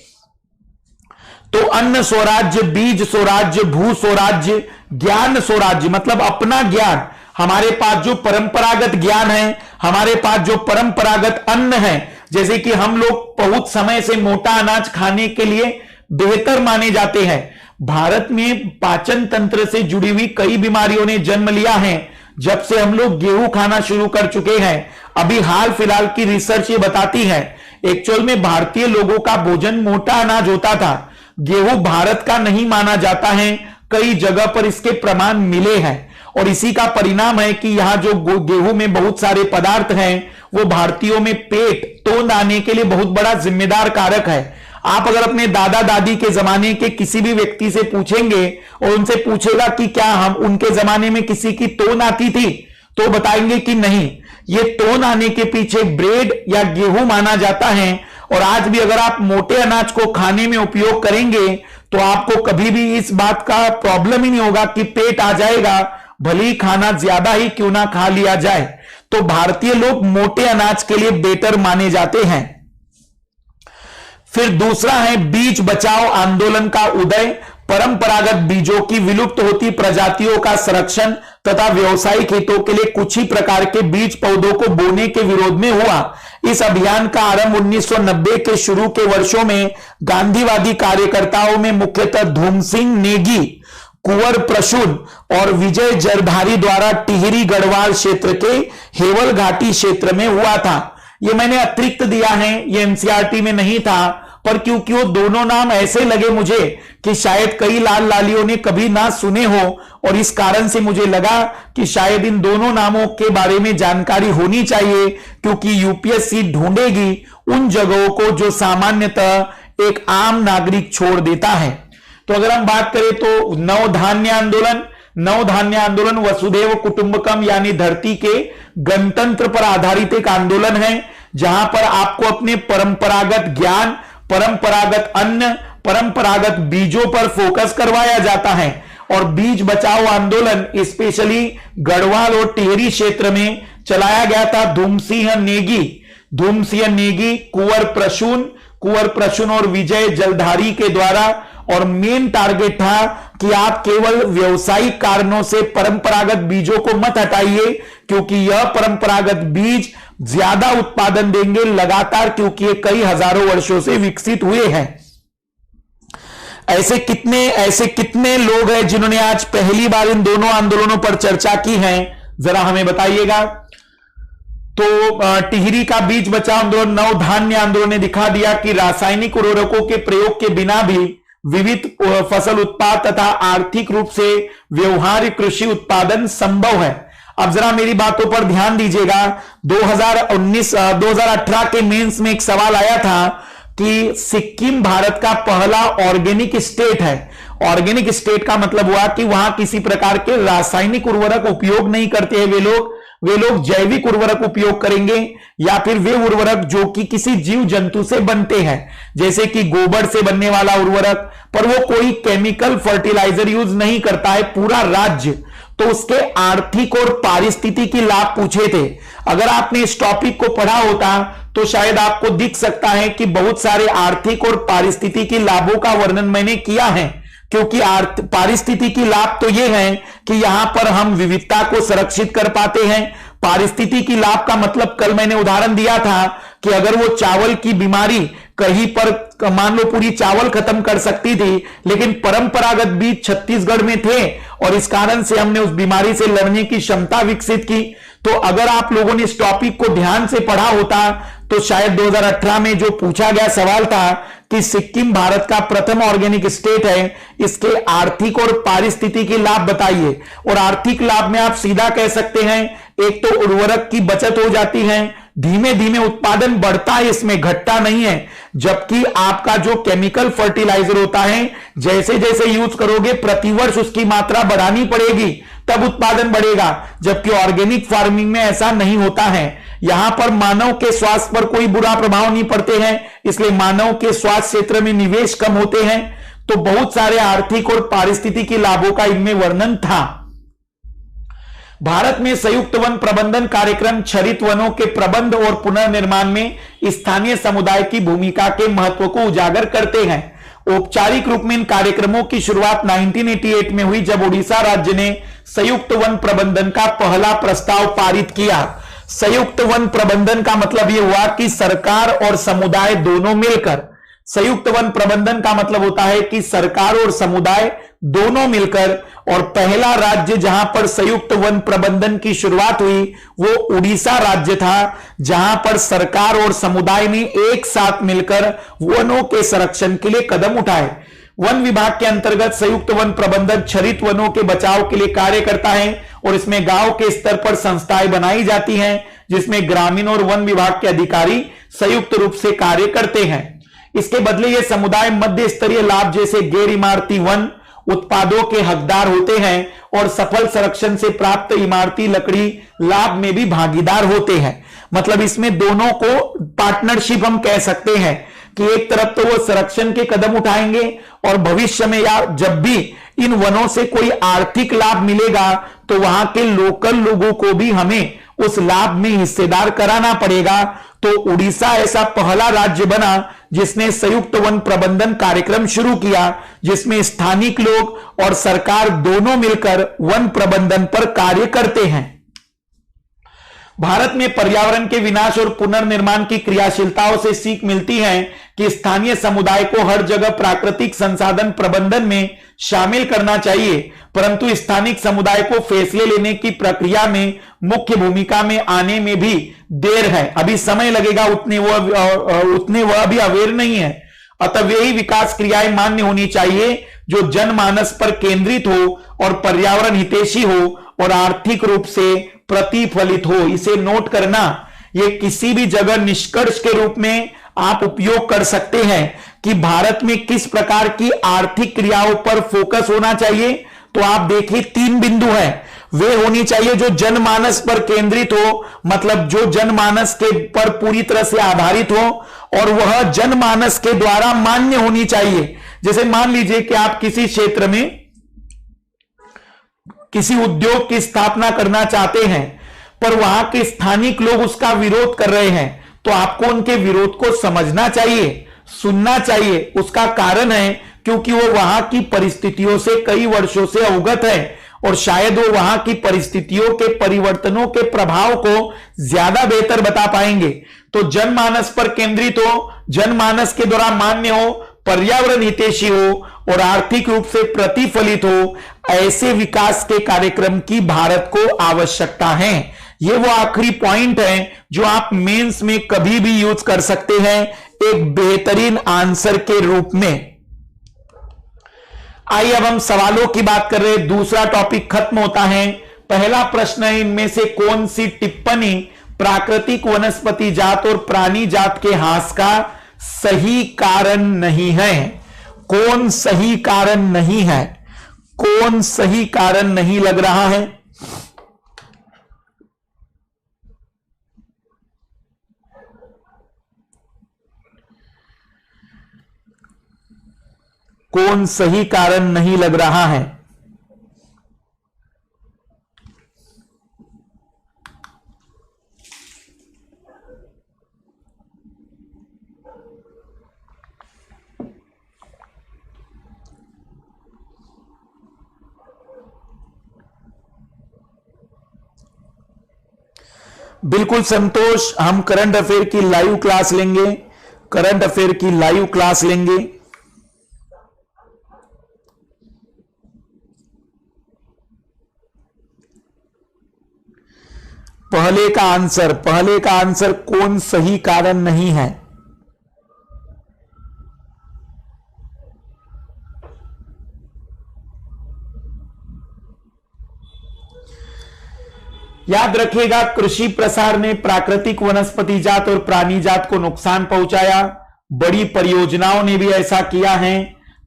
तो अन्न स्वराज्य, बीज स्वराज्य, भू स्वराज्य, ज्ञान स्वराज्य मतलब अपना ज्ञान, हमारे पास जो परंपरागत ज्ञान है, हमारे पास जो परंपरागत अन्न है, जैसे कि हम लोग बहुत समय से मोटा अनाज खाने के लिए बेहतर माने जाते हैं। भारत में पाचन तंत्र से जुड़ी हुई कई बीमारियों ने जन्म लिया है जब से हम लोग गेहूं खाना शुरू कर चुके हैं। अभी हाल फिलहाल की रिसर्च ये बताती है एक्चुअल में भारतीय लोगों का भोजन मोटा अनाज होता था। गेहूं भारत का नहीं माना जाता है, कई जगह पर इसके प्रमाण मिले हैं और इसी का परिणाम है कि यहां जो गेहूं में बहुत सारे पदार्थ हैं वो भारतीयों में पेट तोंद आने के लिए बहुत बड़ा जिम्मेदार कारक है। आप अगर अपने दादा दादी के जमाने के किसी भी व्यक्ति से पूछेंगे और उनसे पूछेगा कि क्या हम उनके जमाने में किसी की तोंद आती थी, तो बताएंगे कि नहीं। ये तोंद आने के पीछे ब्रेड या गेहूं माना जाता है। और आज भी अगर आप मोटे अनाज को खाने में उपयोग करेंगे तो आपको कभी भी इस बात का प्रॉब्लम ही नहीं होगा कि पेट आ जाएगा, भले ही खाना ज्यादा ही क्यों ना खा लिया जाए। तो भारतीय लोग मोटे अनाज के लिए बेटर माने जाते हैं। फिर दूसरा है बीज बचाओ आंदोलन का उदय, परंपरागत बीजों की विलुप्त होती प्रजातियों का संरक्षण तथा व्यवसायिक हितों के लिए कुछ ही प्रकार के बीज पौधों को बोने के विरोध में हुआ। इस अभियान का आरंभ 1990 के शुरू के वर्षों में गांधीवादी कार्यकर्ताओं में मुख्यतः धूमसिंह नेगी, कुंवर प्रसून और विजय जरधारी द्वारा टिहरी गढ़वाल क्षेत्र के हेवल घाटी क्षेत्र में हुआ था। ये मैंने अतिरिक्त दिया है, ये एनसीईआरटी में नहीं था, पर क्योंकि वो दोनों नाम ऐसे लगे मुझे कि शायद कई लाल लालियों ने कभी ना सुने हो और इस कारण से मुझे लगा कि शायद इन दोनों नामों के बारे में जानकारी होनी चाहिए, क्योंकि यूपीएससी ढूंढेगी उन जगहों को जो सामान्यतः एक आम नागरिक छोड़ देता है। तो अगर हम बात करें तो नवधान्य आंदोलन वसुधैव कुटुंबकम यानी धरती के गणतंत्र पर आधारित एक आंदोलन है, जहां पर आपको अपने परंपरागत ज्ञान, परंपरागत अन्न, परंपरागत बीजों पर फोकस करवाया जाता है। और बीज बचाओ आंदोलन स्पेशली गढ़वाल और टिहरी क्षेत्र में चलाया गया था धूमसिंह नेगी, कुंवर प्रसून और विजय जलधारी के द्वारा। और मेन टारगेट था कि आप केवल व्यवसायिक कारणों से परंपरागत बीजों को मत हटाइए, क्योंकि यह परंपरागत बीज ज्यादा उत्पादन देंगे लगातार, क्योंकि ये कई हजारों वर्षों से विकसित हुए हैं। ऐसे कितने लोग हैं जिन्होंने आज पहली बार इन दोनों आंदोलनों पर चर्चा की है, जरा हमें बताइएगा। तो टिहरी का बीज बचाओ आंदोलन, नवधान्य आंदोलन ने दिखा दिया कि रासायनिक उर्वरकों के प्रयोग के बिना भी विविध फसल उत्पाद तथा आर्थिक रूप से व्यवहार्य कृषि उत्पादन संभव है। अब जरा मेरी बातों पर ध्यान दीजिएगा। 2018 के मेंस में एक सवाल आया था कि सिक्किम भारत का पहला ऑर्गेनिक स्टेट है। ऑर्गेनिक स्टेट का मतलब हुआ कि वहां किसी प्रकार के रासायनिक उर्वरक उपयोग नहीं करते हैं वे लोग जैविक उर्वरक उपयोग करेंगे, या फिर वे उर्वरक जो कि किसी जीव जंतु से बनते हैं, जैसे कि गोबर से बनने वाला उर्वरक, पर वो कोई केमिकल फर्टिलाइजर यूज नहीं करता है पूरा राज्य। तो उसके आर्थिक और पारिस्थितिकी लाभ पूछे थे। अगर आपने इस टॉपिक को पढ़ा होता तो शायद आपको दिख सकता है कि बहुत सारे आर्थिक और पारिस्थितिकी लाभों का वर्णन मैंने किया है, क्योंकि पारिस्थितिकी लाभ तो यह है कि यहां पर हम विविधता को संरक्षित कर पाते हैं। पारिस्थितिकी लाभ का मतलब कल मैंने उदाहरण दिया था कि अगर वो चावल की बीमारी कहीं पर मान लो पूरी चावल खत्म कर सकती थी, लेकिन परंपरागत बीज छत्तीसगढ़ में थे और इस कारण से हमने उस बीमारी से लड़ने की क्षमता विकसित की। तो अगर आप लोगों ने इस टॉपिक को ध्यान से पढ़ा होता तो शायद 2018 में जो पूछा गया सवाल था कि सिक्किम भारत का प्रथम ऑर्गेनिक स्टेट है, इसके आर्थिक और पारिस्थितिकी लाभ बताइए। और आर्थिक लाभ में आप सीधा कह सकते हैं, एक तो उर्वरक की बचत हो जाती है, धीमे धीमे उत्पादन बढ़ता है, इसमें घटता नहीं है। जबकि आपका जो केमिकल फर्टिलाइजर होता है, जैसे जैसे यूज करोगे प्रतिवर्ष उसकी मात्रा बढ़ानी पड़ेगी, तब उत्पादन बढ़ेगा। जबकि ऑर्गेनिक फार्मिंग में ऐसा नहीं होता है। यहां पर मानव के स्वास्थ्य पर कोई बुरा प्रभाव नहीं पड़ते हैं, इसलिए मानव के स्वास्थ्य क्षेत्र में निवेश कम होते हैं। तो बहुत सारे आर्थिक और पारिस्थितिकी लाभों का इनमें वर्णन था। भारत में संयुक्त वन प्रबंधन कार्यक्रम क्षरित वनों के प्रबंध और पुनर्निर्माण में स्थानीय समुदाय की भूमिका के महत्व को उजागर करते हैं। औपचारिक रूप में इन कार्यक्रमों की शुरुआत 1988 में हुई, जब उड़ीसा राज्य ने संयुक्त वन प्रबंधन का पहला प्रस्ताव पारित किया। संयुक्त वन प्रबंधन का मतलब यह हुआ कि सरकार और समुदाय दोनों मिलकर, संयुक्त वन प्रबंधन का मतलब होता है कि सरकार और समुदाय दोनों मिलकर, और पहला राज्य जहां पर संयुक्त वन प्रबंधन की शुरुआत हुई वो उड़ीसा राज्य था, जहां पर सरकार और समुदाय ने एक साथ मिलकर वनों के संरक्षण के लिए कदम उठाए। वन विभाग के अंतर्गत संयुक्त वन प्रबंधन क्षरित वनों के बचाव के लिए कार्य करता है, और इसमें गांव के स्तर पर संस्थाएं बनाई जाती हैं, जिसमें ग्रामीण और वन विभाग के अधिकारी संयुक्त रूप से कार्य करते हैं। इसके बदले ये समुदाय मध्य स्तरीय लाभ जैसे गैर इमारती वन उत्पादों के हकदार होते हैं, और सफल संरक्षण से प्राप्त इमारती लकड़ी लाभ में भी भागीदार होते हैं। मतलब इसमें दोनों को पार्टनरशिप हम कह सकते हैं कि एक तरफ तो वो संरक्षण के कदम उठाएंगे, और भविष्य में या जब भी इन वनों से कोई आर्थिक लाभ मिलेगा तो वहां के लोकल लोगों को भी हमें उस लाभ में हिस्सेदार कराना पड़ेगा। तो उड़ीसा ऐसा पहला राज्य बना जिसने संयुक्त वन प्रबंधन कार्यक्रम शुरू किया, जिसमें स्थानिक लोग और सरकार दोनों मिलकर वन प्रबंधन पर कार्य करते हैं। भारत में पर्यावरण के विनाश और पुनर्निर्माण की क्रियाशीलताओं से सीख मिलती है कि स्थानीय समुदाय को हर जगह प्राकृतिक संसाधन प्रबंधन में शामिल करना चाहिए, परंतु स्थानिक समुदाय को फैसले लेने की प्रक्रिया में मुख्य भूमिका में आने में भी देर है, अभी समय लगेगा, उतने वह अभी अवेयर नहीं है। अतः यही विकास क्रियाएं मान्य होनी चाहिए जो जनमानस पर केंद्रित हो और पर्यावरण हितैषी हो और आर्थिक रूप से प्रतिफलित हो। इसे नोट करना, ये किसी भी जगह निष्कर्ष के रूप में आप उपयोग कर सकते हैं कि भारत में किस प्रकार की आर्थिक क्रियाओं पर फोकस होना चाहिए। तो आप देखिए 3 बिंदु हैं, वे होनी चाहिए जो जनमानस पर केंद्रित हो, मतलब जो जनमानस के पर पूरी तरह से आधारित हो, और वह जनमानस के द्वारा मान्य होनी चाहिए। जैसे मान लीजिए कि आप किसी क्षेत्र में किसी उद्योग की स्थापना करना चाहते हैं, पर वहां के स्थानिक लोग उसका विरोध कर रहे हैं, तो आपको उनके विरोध को समझना चाहिए, सुनना चाहिए। उसका कारण है क्योंकि वो वहां की परिस्थितियों से कई वर्षों से अवगत है, और शायद वो वहां की परिस्थितियों के परिवर्तनों के प्रभाव को ज्यादा बेहतर बता पाएंगे। तो जनमानस पर केंद्रित हो, जनमानस के द्वारा मान्य हो, पर्यावरण हितैषी हो और आर्थिक रूप से प्रतिफलित हो, ऐसे विकास के कार्यक्रम की भारत को आवश्यकता है। ये वो आखिरी पॉइंट है जो आप मेंस में कभी भी यूज कर सकते हैं एक बेहतरीन आंसर के रूप में। आइए अब हम सवालों की बात कर रहे हैं, दूसरा टॉपिक खत्म होता है। पहला प्रश्न है, इनमें से कौन सी टिप्पणी प्राकृतिक वनस्पति जात और प्राणी जात के ह्रास का सही कारण नहीं है? कौन सही कारण नहीं है? कौन सही कारण नहीं लग रहा है? कौन सही कारण नहीं लग रहा है? बिल्कुल संतोष, हम करंट अफेयर की लाइव क्लास लेंगे, करंट अफेयर की लाइव क्लास लेंगे। पहले का आंसर कौन सही कारण नहीं है? याद रखिएगा, कृषि प्रसार ने प्राकृतिक वनस्पति जात और प्राणी जात को नुकसान पहुंचाया। बड़ी परियोजनाओं ने भी ऐसा किया है,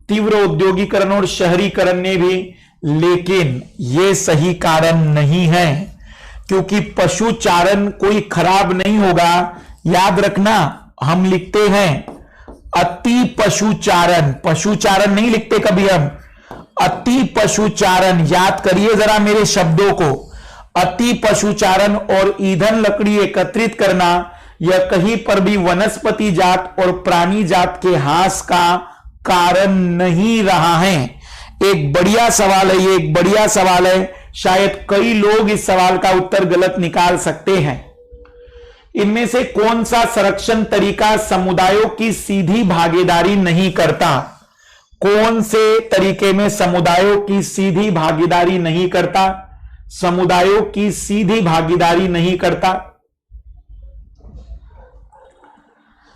तीव्र औद्योगिकरण और शहरीकरण ने भी। लेकिन यह सही कारण नहीं है, क्योंकि पशुचारण कोई खराब नहीं होगा। याद रखना, हम लिखते हैं अति पशुचारण, पशुचारण नहीं लिखते कभी हम, अति पशुचारण। याद करिए जरा मेरे शब्दों को, अति पशुचारण और ईंधन लकड़ी एकत्रित करना, यह कहीं पर भी वनस्पति जात और प्राणी जात के ह्रास का कारण नहीं रहा है। एक बढ़िया सवाल है, ये एक बढ़िया सवाल है। शायद कई लोग इस सवाल का उत्तर गलत निकाल सकते हैं। इनमें से कौन सा संरक्षण तरीका समुदायों की सीधी भागीदारी नहीं करता? कौन से तरीके में समुदायों की सीधी भागीदारी नहीं करता? समुदायों की सीधी भागीदारी नहीं करता।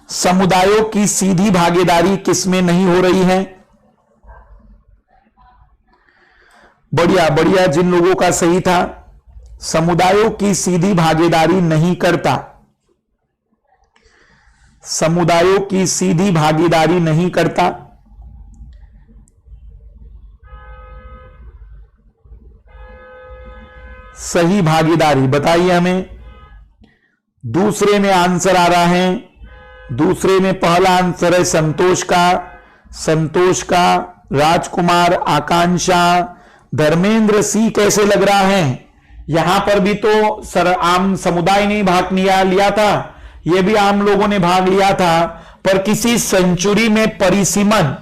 समुदायों की सीधी भागीदारी किसमें नहीं हो रही है? बढ़िया बढ़िया, जिन लोगों का सही था, समुदायों की सीधी भागीदारी नहीं करता। समुदायों की सीधी भागीदारी नहीं करता। सही भागीदारी बताइए हमें। दूसरे में आंसर आ रहा है, दूसरे में पहला आंसर है संतोष का, संतोष का, राजकुमार, आकांक्षा, धर्मेंद्र सी कैसे लग रहा है? यहां पर भी तो आम समुदाय ने भाग लिया था, यह भी आम लोगों ने भाग लिया था, पर किसी सेंचुरी में परिसीमन,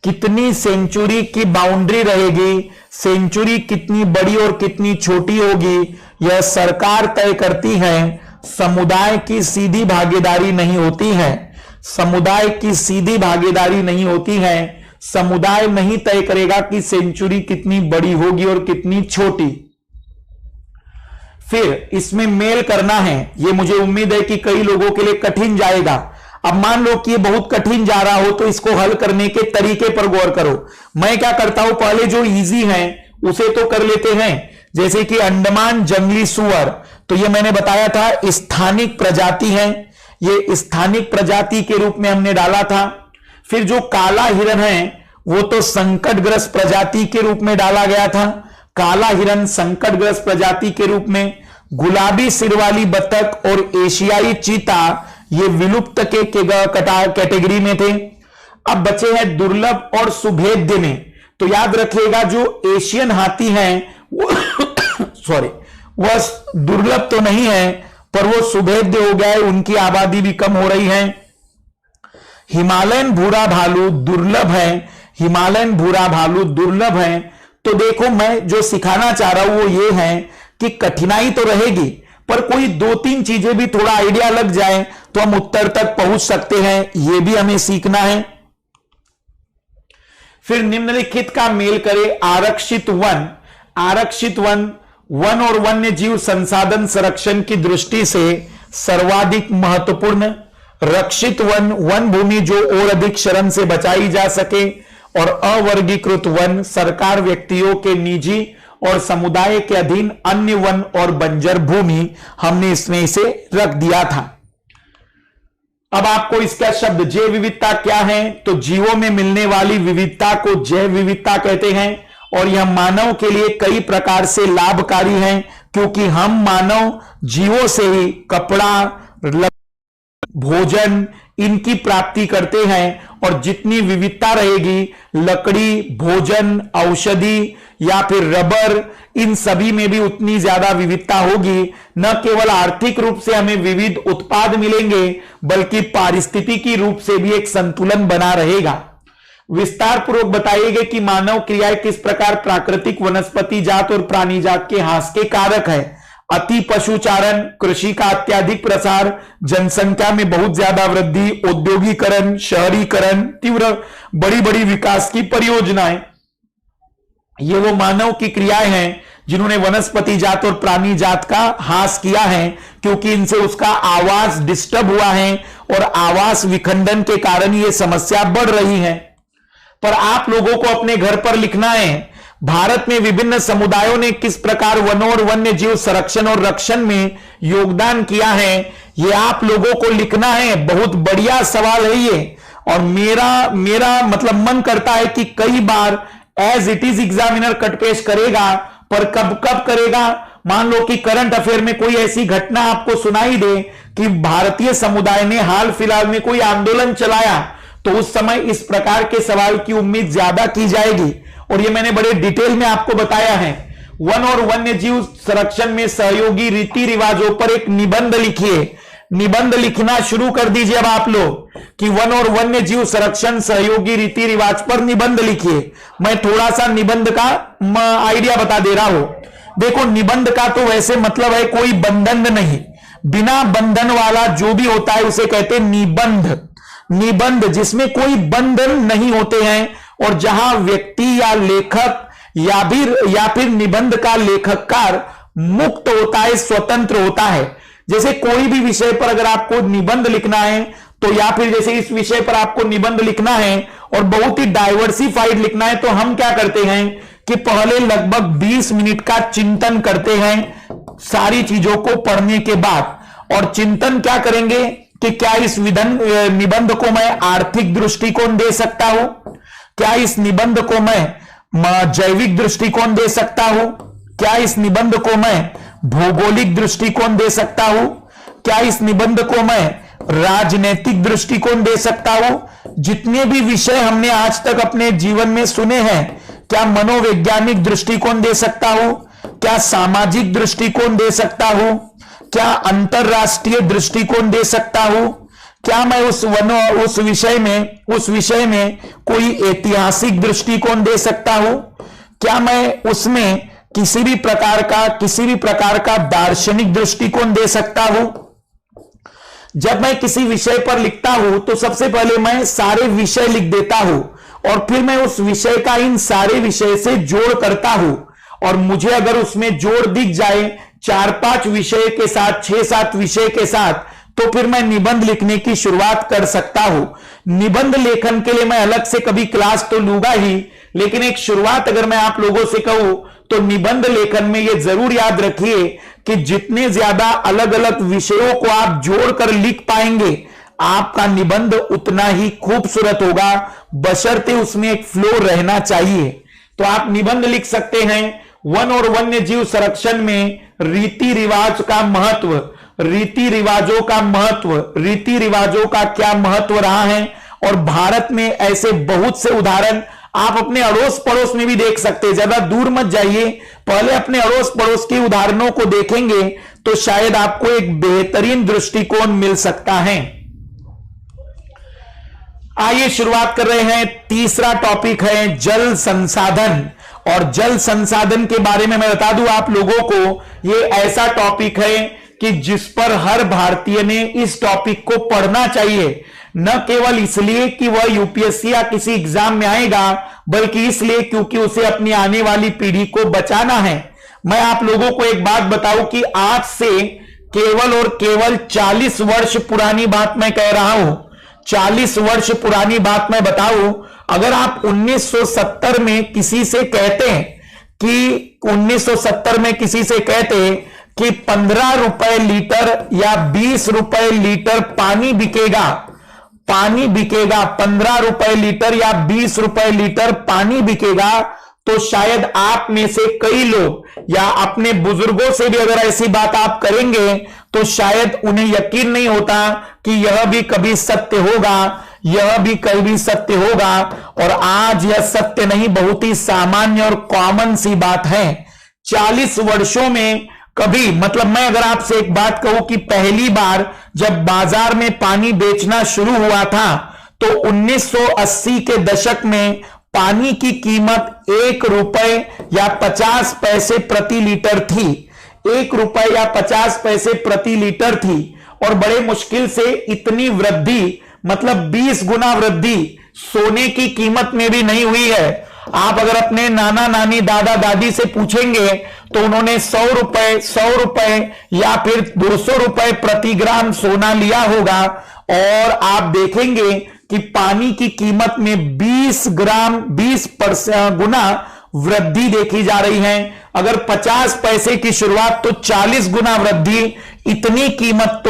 कितनी सेंचुरी की बाउंड्री रहेगी, सेंचुरी कितनी बड़ी और कितनी छोटी होगी, यह सरकार तय करती है। समुदाय की सीधी भागीदारी नहीं होती है। समुदाय की सीधी भागीदारी नहीं होती है। समुदाय नहीं तय करेगा कि सेंचुरी कितनी बड़ी होगी और कितनी छोटी। फिर इसमें मेल करना है, यह मुझे उम्मीद है कि कई लोगों के लिए कठिन जाएगा। अब मान लो कि ये बहुत कठिन जा रहा हो तो इसको हल करने के तरीके पर गौर करो। मैं क्या करता हूं, पहले जो इजी है उसे तो कर लेते हैं, जैसे कि अंडमान जंगली सुअर, तो ये मैंने बताया था स्थानिक प्रजाति है, ये स्थानिक प्रजाति के रूप में हमने डाला था। फिर जो काला हिरन है वो तो संकटग्रस्त प्रजाति के रूप में डाला गया था, काला हिरन संकटग्रस्त प्रजाति के रूप में। गुलाबी सिर वाली बतख और एशियाई चीता ये विलुप्त के कैटेगरी में थे। अब बचे हैं दुर्लभ और सुभेद्य में। तो याद रखिएगा, जो एशियन हाथी हैं वो सॉरी, वह दुर्लभ तो नहीं है पर वो सुभेद्य हो गया है, उनकी आबादी भी कम हो रही है। हिमालयन भूरा भालू दुर्लभ है, हिमालयन भूरा भालू दुर्लभ है। तो देखो, मैं जो सिखाना चाह रहा हूं वो ये है कि कठिनाई तो रहेगी, पर कोई दो तीन चीजें भी थोड़ा आइडिया लग जाए तो हम उत्तर तक पहुंच सकते हैं, यह भी हमें सीखना है। फिर निम्नलिखित का मेल करे आरक्षित वन। आरक्षित वन, वन और वन्य जीव संसाधन संरक्षण की दृष्टि से सर्वाधिक महत्वपूर्ण। रक्षित वन, वन भूमि जो और अधिक शरण से बचाई जा सके, और अवर्गीकृत वन, सरकार व्यक्तियों के निजी और समुदाय के अधीन अन्य वन और बंजर भूमि, हमने इसमें इसे रख दिया था। अब आपको इसका शब्द जैव विविधता क्या है, तो जीवों में मिलने वाली विविधता को जैव विविधता कहते हैं, और यह मानव के लिए कई प्रकार से लाभकारी है, क्योंकि हम मानव जीवों से ही कपड़ा, भोजन इनकी प्राप्ति करते हैं, और जितनी विविधता रहेगी, लकड़ी, भोजन, औषधि या फिर रबर, इन सभी में भी उतनी ज्यादा विविधता होगी। न केवल आर्थिक रूप से हमें विविध उत्पाद मिलेंगे, बल्कि पारिस्थितिकी रूप से भी एक संतुलन बना रहेगा। विस्तार पूर्वक बताइएगा कि मानव क्रियाएं किस प्रकार प्राकृतिक वनस्पति जात और प्राणी जात के ह्रास के कारक है। अति पशुचारण, कृषि का अत्यधिक प्रसार, जनसंख्या में बहुत ज्यादा वृद्धि, औद्योगिकरण, शहरीकरण, तीव्र बड़ी बड़ी विकास की परियोजनाएं, ये वो मानव की क्रियाएं हैं जिन्होंने वनस्पति जात और प्राणी जात का ह्रास किया है, क्योंकि इनसे उसका आवास डिस्टर्ब हुआ है और आवास विखंडन के कारण ये समस्या बढ़ रही है। पर आप लोगों को अपने घर पर लिखना है, भारत में विभिन्न समुदायों ने किस प्रकार वनों और वन्य जीव संरक्षण और रक्षण में योगदान किया है, यह आप लोगों को लिखना है। बहुत बढ़िया सवाल है ये, और मेरा मतलब मन करता है कि कई बार एज इट इज एग्जामिनर कट पेश करेगा, पर कब कब करेगा। मान लो कि करंट अफेयर में कोई ऐसी घटना आपको सुनाई दे कि भारतीय समुदाय ने हाल फिलहाल में कोई आंदोलन चलाया, तो उस समय इस प्रकार के सवाल की उम्मीद ज्यादा की जाएगी। और ये मैंने बड़े डिटेल में आपको बताया है। वन और वन्य जीव संरक्षण में सहयोगी रीति रिवाजों पर एक निबंध लिखिए। निबंध लिखना शुरू कर दीजिए अब आप लोग कि वन और वन्य जीव संरक्षण सहयोगी रीति रिवाज पर निबंध लिखिए। मैं थोड़ा सा निबंध का आइडिया बता दे रहा हूं। देखो, निबंध का तो वैसे मतलब है कोई बंधन नहीं, बिना बंधन वाला जो भी होता है उसे कहते हैं निबंध। निबंध जिसमें कोई बंधन नहीं होते हैं, और जहां व्यक्ति या लेखक या फिर निबंध का लेखककार मुक्त होता है, स्वतंत्र होता है। जैसे कोई भी विषय पर अगर आपको निबंध लिखना है, तो या फिर जैसे इस विषय पर आपको निबंध लिखना है और बहुत ही डाइवर्सिफाइड लिखना है, तो हम क्या करते हैं कि पहले लगभग 20 मिनट का चिंतन करते हैं सारी चीजों को पढ़ने के बाद। और चिंतन क्या करेंगे कि क्या इस निबंध को मैं आर्थिक दृष्टिकोण दे सकता हूं, क्या इस निबंध को मैं जैविक दृष्टिकोण दे सकता हूं, क्या इस निबंध को मैं भौगोलिक दृष्टिकोण दे सकता हूं, क्या इस निबंध को मैं राजनीतिक दृष्टिकोण दे सकता हूं। जितने भी विषय हमने आज तक अपने जीवन में सुने हैं, क्या मनोवैज्ञानिक दृष्टिकोण दे सकता हूं, क्या सामाजिक दृष्टिकोण दे सकता हूं, क्या अंतरराष्ट्रीय दृष्टिकोण दे सकता हूं, क्या मैं उस विषय में कोई ऐतिहासिक दृष्टिकोण दे सकता हूं, क्या मैं उसमें किसी भी प्रकार का दार्शनिक दृष्टिकोण दे सकता हूं। जब मैं किसी विषय पर लिखता हूं तो सबसे पहले मैं सारे विषय लिख देता हूं, और फिर मैं उस विषय का इन सारे विषय से जोड़ करता हूं। और मुझे अगर उसमें जोड़ दिख जाए 4-5 विषय के साथ, 6-7 विषय के साथ, तो फिर मैं निबंध लिखने की शुरुआत कर सकता हूं। निबंध लेखन के लिए मैं अलग से कभी क्लास तो लूंगा ही, लेकिन एक शुरुआत अगर मैं आप लोगों से कहूं तो निबंध लेखन में यह जरूर याद रखिए कि जितने ज्यादा अलग अलग विषयों को आप जोड़कर लिख पाएंगे, आपका निबंध उतना ही खूबसूरत होगा, बशर्ते उसमें एक फ्लो रहना चाहिए। तो आप निबंध लिख सकते हैं, वन और वन्य जीव संरक्षण में रीति रिवाज का महत्व, रीति रिवाजों का महत्व, रीति रिवाजों का क्या महत्व रहा है। और भारत में ऐसे बहुत से उदाहरण आप अपने अड़ोस पड़ोस में भी देख सकते हैं। ज्यादा दूर मत जाइए, पहले अपने अड़ोस पड़ोस के उदाहरणों को देखेंगे तो शायद आपको एक बेहतरीन दृष्टिकोण मिल सकता है। आइए शुरुआत कर रहे हैं। तीसरा टॉपिक है जल संसाधन। और जल संसाधन के बारे में मैं बता दूं आप लोगों को, यह ऐसा टॉपिक है कि जिस पर हर भारतीय ने इस टॉपिक को पढ़ना चाहिए। न केवल इसलिए कि वह यूपीएससी या किसी एग्जाम में आएगा, बल्कि इसलिए क्योंकि उसे अपनी आने वाली पीढ़ी को बचाना है। मैं आप लोगों को एक बात बताऊं कि आज से केवल और केवल 40 वर्ष पुरानी बात मैं कह रहा हूं, 40 वर्ष पुरानी बात मैं बताऊं। अगर आप 1970 में किसी से कहते कि 1970 में किसी से कहते कि 15 रुपए लीटर या 20 रुपए लीटर पानी बिकेगा, 15 रुपए लीटर या 20 रुपए लीटर पानी बिकेगा, तो शायद आप में से कई लोग या अपने बुजुर्गों से भी अगर ऐसी बात आप करेंगे तो शायद उन्हें यकीन नहीं होता कि यह भी कभी सत्य होगा, यह भी कभी सत्य होगा। और आज यह सत्य नहीं, बहुत ही सामान्य और कॉमन सी बात है। 40 वर्षों में कभी, मतलब मैं अगर आपसे एक बात कहूं कि पहली बार जब बाजार में पानी बेचना शुरू हुआ था तो 1980 के दशक में पानी की कीमत 1 रुपए या 50 पैसे प्रति लीटर थी। 1 रुपए या 50 पैसे प्रति लीटर थी। और बड़े मुश्किल से इतनी वृद्धि, मतलब 20 गुना वृद्धि सोने की कीमत में भी नहीं हुई है। आप अगर अपने नाना नानी दादा दादी से पूछेंगे तो उन्होंने 100 रुपए या फिर 200 रुपए प्रति ग्राम सोना लिया होगा। और आप देखेंगे कि पानी की कीमत में 20 गुना वृद्धि देखी जा रही है। अगर 50 पैसे की शुरुआत तो 40 गुना वृद्धि। इतनी कीमत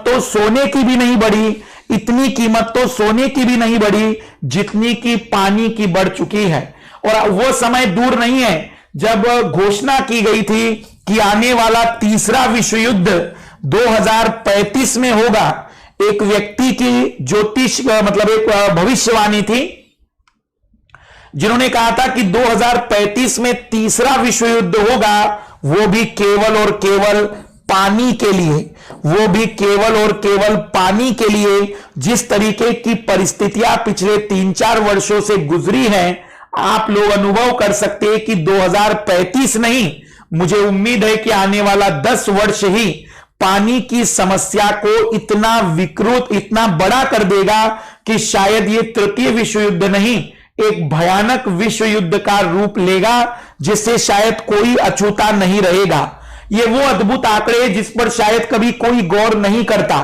तो सोने की भी नहीं बढ़ी, इतनी कीमत तो सोने की भी नहीं बढ़ी जितनी की पानी की बढ़ चुकी है। और वो समय दूर नहीं है जब घोषणा की गई थी कि आने वाला तीसरा विश्व युद्ध 2035 में होगा। एक व्यक्ति की ज्योतिष मतलब एक भविष्यवाणी थी जिन्होंने कहा था कि 2035 में तीसरा विश्व युद्ध होगा, वो भी केवल और केवल पानी के लिए, वो भी केवल और केवल पानी के लिए। जिस तरीके की परिस्थितियां पिछले 3-4 वर्षों से गुजरी हैं, आप लोग अनुभव कर सकते हैं कि 2035 नहीं, मुझे उम्मीद है कि आने वाला 10 वर्ष ही पानी की समस्या को इतना विकृत, इतना बड़ा कर देगा कि शायद ये तृतीय विश्व युद्ध नहीं, एक भयानक विश्व युद्ध का रूप लेगा जिससे शायद कोई अछूता नहीं रहेगा। ये वो अद्भुत आंकड़े हैं जिस पर शायद कभी कोई गौर नहीं करता।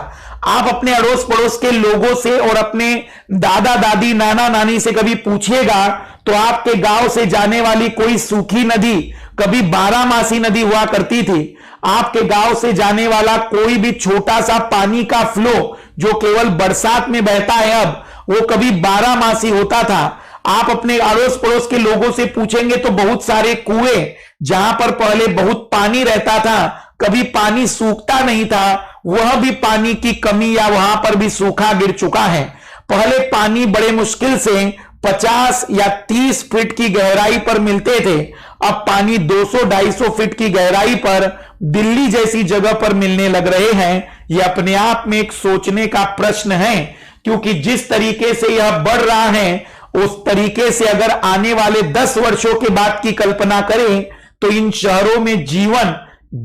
आप अपने अड़ोस पड़ोस के लोगों से और अपने दादा दादी, नाना नानी से कभी पूछिएगा तो आपके गांव से जाने वाली कोई सूखी नदी कभी 12मासी नदी हुआ करती थी। आपके गांव से जाने वाला कोई भी छोटा सा पानी का फ्लो जो केवल बरसात में बहता है, अब वो कभी 12मासी होता था। आप अपने अड़ोस पड़ोस के लोगों से पूछेंगे तो बहुत सारे कुएं जहां पर पहले बहुत पानी रहता था, कभी पानी सूखता नहीं था, वह भी पानी की कमी या वहां पर भी सूखा गिर चुका है। पहले पानी बड़े मुश्किल से 50 या 30 फीट की गहराई पर मिलते थे, अब पानी 200-250 फीट की गहराई पर दिल्ली जैसी जगह पर मिलने लग रहे हैं। यह अपने आप में एक सोचने का प्रश्न है, क्योंकि जिस तरीके से यह बढ़ रहा है उस तरीके से अगर आने वाले 10 वर्षों के बाद की कल्पना करें तो इन शहरों में जीवन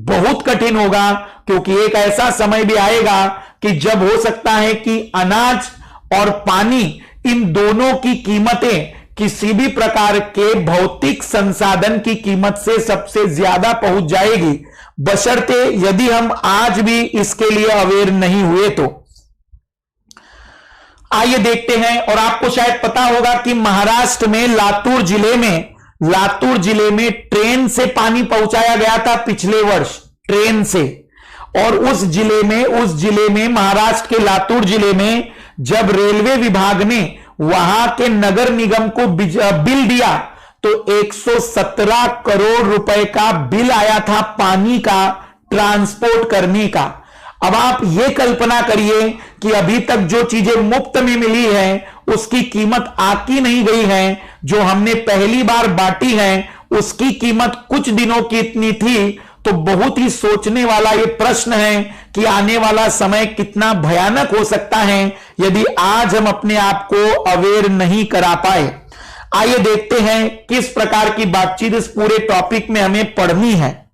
बहुत कठिन होगा। क्योंकि एक ऐसा समय भी आएगा कि जब हो सकता है कि अनाज और पानी, इन दोनों की कीमतें किसी भी प्रकार के भौतिक संसाधन की कीमत से सबसे ज्यादा पहुंच जाएगी, बशर्ते यदि हम आज भी इसके लिए अवेयर नहीं हुए तो। आइए देखते हैं। और आपको शायद पता होगा कि महाराष्ट्र में लातूर जिले में ट्रेन से पानी पहुंचाया गया था पिछले वर्ष, ट्रेन से। और उस जिले में महाराष्ट्र के लातूर जिले में जब रेलवे विभाग ने वहां के नगर निगम को बिल दिया तो 117 करोड़ रुपए का बिल आया था पानी का ट्रांसपोर्ट करने का। अब आप ये कल्पना करिए कि अभी तक जो चीजें मुफ्त में मिली है उसकी कीमत आकी नहीं गई है, जो हमने पहली बार बांटी है उसकी कीमत कुछ दिनों की इतनी थी। तो बहुत ही सोचने वाला ये प्रश्न है कि आने वाला समय कितना भयानक हो सकता है यदि आज हम अपने आप को अवेयर नहीं करा पाए। आइए देखते हैं किस प्रकार की बातचीत इस पूरे टॉपिक में हमें पढ़नी है।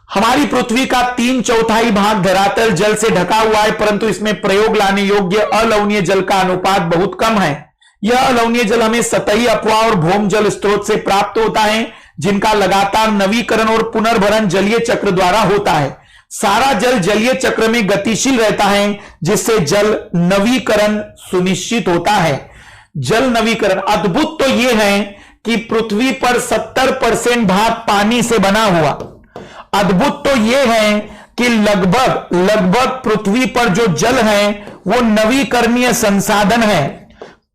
हमारी पृथ्वी का 3/4 भाग धरातल जल से ढका हुआ है, परंतु इसमें प्रयोग लाने योग्य अलवणीय जल का अनुपात बहुत कम है। यह अलवणीय जल हमें सतही अफवाह और भौम जल स्रोत से प्राप्त होता है, जिनका लगातार नवीकरण और पुनर्भरण जलीय चक्र द्वारा होता है। सारा जल जलीय चक्र में गतिशील रहता है, जिससे जल नवीकरण सुनिश्चित होता है। जल नवीकरण अद्भुत तो यह है कि पृथ्वी पर 70% भाग पानी से बना हुआ। अद्भुत तो यह है कि लगभग पृथ्वी पर जो जल है वो नवीकरणीय संसाधन है।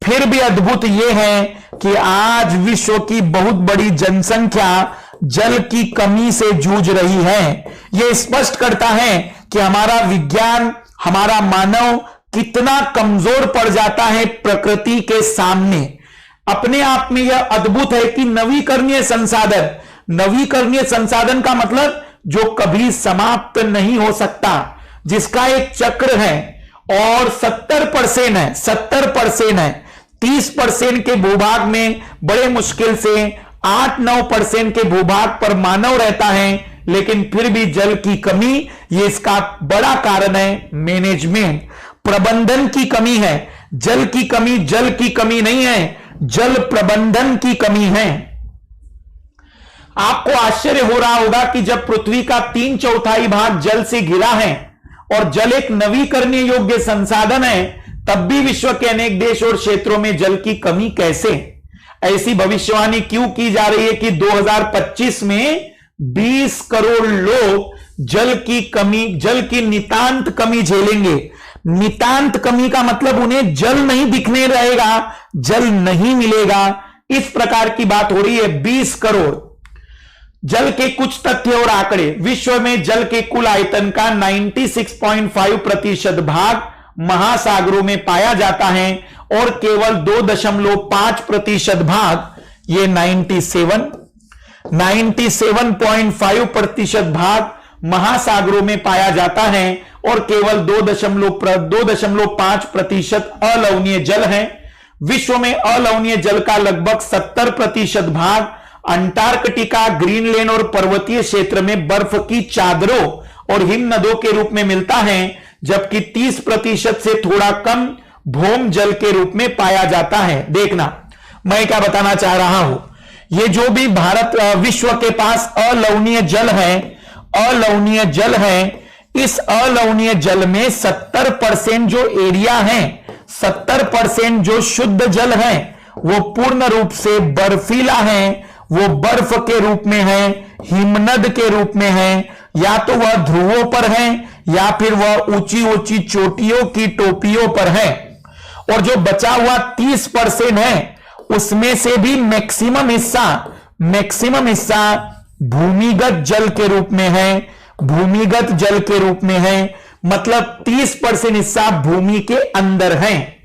फिर भी अद्भुत यह है कि आज विश्व की बहुत बड़ी जनसंख्या जल की कमी से जूझ रही है। यह स्पष्ट करता है कि हमारा विज्ञान, हमारा मानव कितना कमजोर पड़ जाता है प्रकृति के सामने। अपने आप में यह अद्भुत है कि नवीकरणीय संसाधन का मतलब जो कभी समाप्त नहीं हो सकता, जिसका एक चक्र है और 70% है। 30% के भूभाग में बड़े मुश्किल से 8-9% के भूभाग पर मानव रहता है, लेकिन फिर भी जल की कमी, ये इसका बड़ा कारण है। मैनेजमेंट, प्रबंधन की कमी है। जल की कमी नहीं है, जल प्रबंधन की कमी है। आपको आश्चर्य हो रहा होगा कि जब पृथ्वी का 3/4 भाग जल से घिरा है और जल एक नवीकरणीय योग्य संसाधन है, तब भी विश्व के अनेक देश और क्षेत्रों में जल की कमी कैसे? ऐसी भविष्यवाणी क्यों की जा रही है कि 2025 में 20 करोड़ लोग जल की नितांत कमी झेलेंगे। नितांत कमी का मतलब उन्हें जल नहीं दिखने रहेगा, जल नहीं मिलेगा, इस प्रकार की बात हो रही है। 20 करोड़। जल के कुछ तथ्य और आंकड़े। विश्व में जल के कुल आयतन का 96.5% भाग महासागरों में पाया जाता है और केवल 2.5% भाग, ये 97.5% भाग महासागरों में पाया जाता है और केवल 2.5% अलवणीय जल है। विश्व में अलवणीय जल का लगभग 70% भाग अंटार्कटिका, ग्रीनलैंड और पर्वतीय क्षेत्र में बर्फ की चादरों और हिमनदों के रूप में मिलता है, जबकि 30% से थोड़ा कम भौम जल के रूप में पाया जाता है। देखना मैं क्या बताना चाह रहा हूं, ये जो भी विश्व के पास अलवणीय जल है, इस अलवणीय जल में 70% जो एरिया है, 70% जो शुद्ध जल है, वो पूर्ण रूप से बर्फीला है, वो बर्फ के रूप में है, हिमनद के रूप में है, या तो वह ध्रुवों पर है या फिर वह ऊंची ऊंची चोटियों की टोपियों पर है। और जो बचा हुआ 30% है, उसमें से भी मैक्सिमम हिस्सा भूमिगत जल के रूप में है, भूमिगत जल के रूप में है, मतलब 30% हिस्सा भूमि के अंदर है।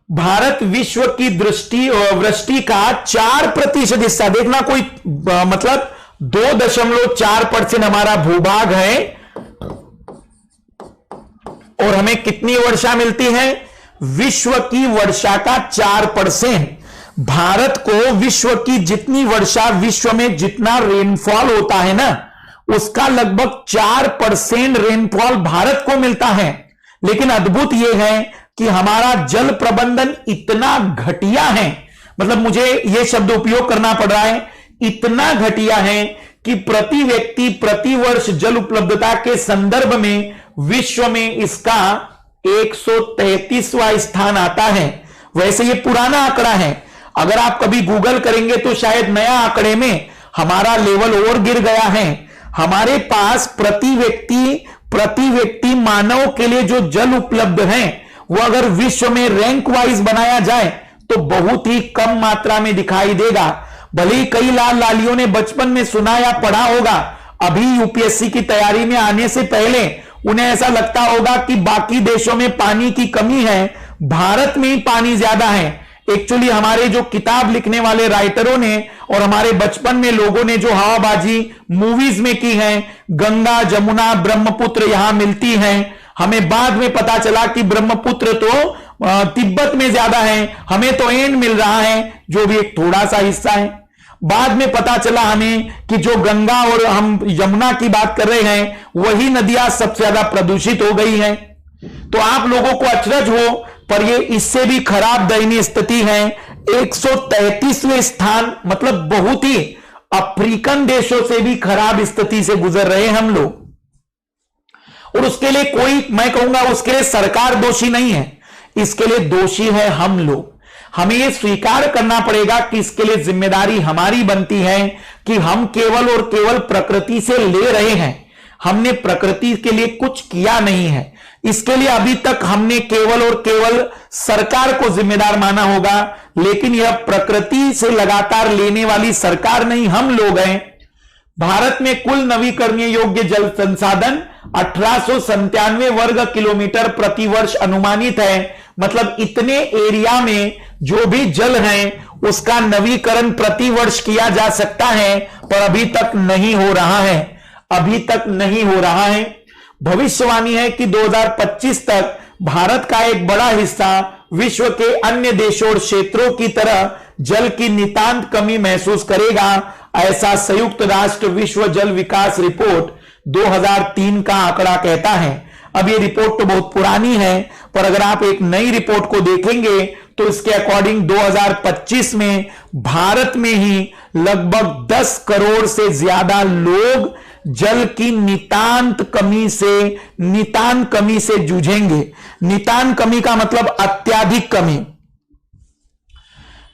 भारत विश्व की वृष्टि का 4% हिस्सा, देखना कोई मतलब 2.4% हमारा भूभाग है और हमें कितनी वर्षा मिलती है? विश्व की वर्षा का 4%। भारत को विश्व की जितनी वर्षा, विश्व में जितना रेनफॉल होता है ना, उसका लगभग 4% रेनफॉल भारत को मिलता है। लेकिन अद्भुत यह है कि हमारा जल प्रबंधन इतना घटिया है, मतलब मुझे यह शब्द उपयोग करना पड़ रहा है, इतना घटिया है कि प्रति व्यक्ति प्रति वर्ष जल उपलब्धता के संदर्भ में विश्व में इसका 133वां स्थान आता है। वैसे ये पुराना आंकड़ा है, अगर आप कभी गूगल करेंगे तो शायद नया आंकड़े में हमारा लेवल और गिर गया है। हमारे पास प्रति व्यक्ति मानव के लिए जो जल उपलब्ध है, वो अगर विश्व में रैंक वाइज बनाया जाए तो बहुत ही कम मात्रा में दिखाई देगा। भले ही कई लाल लालियों ने बचपन में सुना या पढ़ा होगा, अभी यूपीएससी की तैयारी में आने से पहले उन्हें ऐसा लगता होगा कि बाकी देशों में पानी की कमी है, भारत में ही पानी ज्यादा है। एक्चुअली हमारे जो किताब लिखने वाले राइटरों ने और हमारे बचपन में लोगों ने जो हवाबाजी मूवीज में की है, गंगा जमुना ब्रह्मपुत्र यहां मिलती हैं, हमें बाद में पता चला कि ब्रह्मपुत्र तो तिब्बत में ज्यादा है, हमें तो एन मिल रहा है जो भी एक थोड़ा सा हिस्सा है। बाद में पता चला हमें कि जो गंगा और हम यमुना की बात कर रहे हैं, वही नदियां सबसे ज्यादा प्रदूषित हो गई हैं। तो आप लोगों को अचरज हो, पर ये इससे भी खराब दयनीय स्थिति है। 133वें स्थान, मतलब बहुत ही अफ्रीकन देशों से भी खराब स्थिति से गुजर रहे हैं हम लोग। और उसके लिए कोई, मैं कहूंगा उसके लिए सरकार दोषी नहीं है, इसके लिए दोषी है हम लोग। हमें यह स्वीकार करना पड़ेगा कि इसके लिए जिम्मेदारी हमारी बनती है कि हम केवल और केवल प्रकृति से ले रहे हैं, हमने प्रकृति के लिए कुछ किया नहीं है। इसके लिए अभी तक हमने केवल और केवल सरकार को जिम्मेदार माना होगा, लेकिन यह प्रकृति से लगातार लेने वाली सरकार नहीं, हम लोग हैं। भारत में कुल नवीकरणीय योग्य जल संसाधन 1897 वर्ग किलोमीटर प्रति वर्ष अनुमानित है। मतलब इतने एरिया में जो भी जल है उसका नवीकरण प्रति वर्ष किया जा सकता है, पर अभी तक नहीं हो रहा है, अभी तक नहीं हो रहा है। भविष्यवाणी है कि 2025 तक भारत का एक बड़ा हिस्सा विश्व के अन्य देशों और क्षेत्रों की तरह जल की नितांत कमी महसूस करेगा, ऐसा संयुक्त राष्ट्र विश्व जल विकास रिपोर्ट 2003 का आंकड़ा कहता है। अब ये रिपोर्ट तो बहुत पुरानी है, पर अगर आप एक नई रिपोर्ट को देखेंगे तो इसके अकॉर्डिंग 2025 में भारत में ही लगभग 10 करोड़ से ज्यादा लोग जल की नितांत कमी से जूझेंगे। नितांत कमी का मतलब अत्याधिक कमी।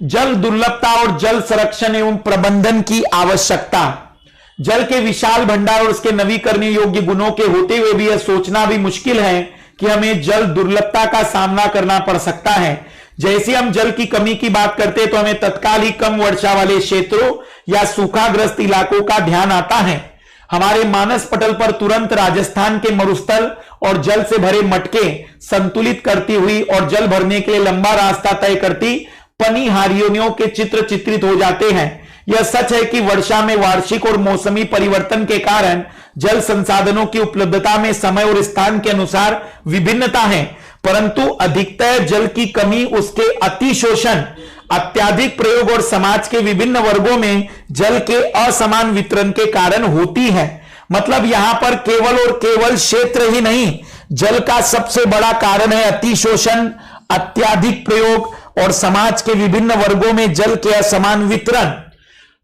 जल दुर्लभता और जल संरक्षण एवं प्रबंधन की आवश्यकता। जल के विशाल भंडार और उसके नवीकरणीय योग्य गुणों के होते हुए भी यह सोचना भी मुश्किल है कि हमें जल दुर्लभता का सामना करना पड़ सकता है। जैसे हम जल की कमी की बात करते हैं तो हमें तत्काल ही कम वर्षा वाले क्षेत्रों या सूखाग्रस्त इलाकों का ध्यान आता है। हमारे मानस पटल पर तुरंत राजस्थान के मरुस्थल और जल से भरे मटके संतुलित करती हुई और जल भरने के लिए लंबा रास्ता तय करती पनिहारियों के चित्र चित्रित हो जाते हैं। यह सच है कि वर्षा में वार्षिक और मौसमी परिवर्तन के कारण जल संसाधनों की उपलब्धता में समय और स्थान के अनुसार विभिन्नता है, परंतु अधिकतर जल की कमी उसके अतिशोषण, अत्याधिक प्रयोग और समाज के विभिन्न वर्गों में जल के असमान वितरण के कारण होती है। मतलब यहां पर केवल और केवल क्षेत्र ही नहीं, जल का सबसे बड़ा कारण है अतिशोषण, अत्याधिक प्रयोग और समाज के विभिन्न वर्गों में जल के असमान वितरण।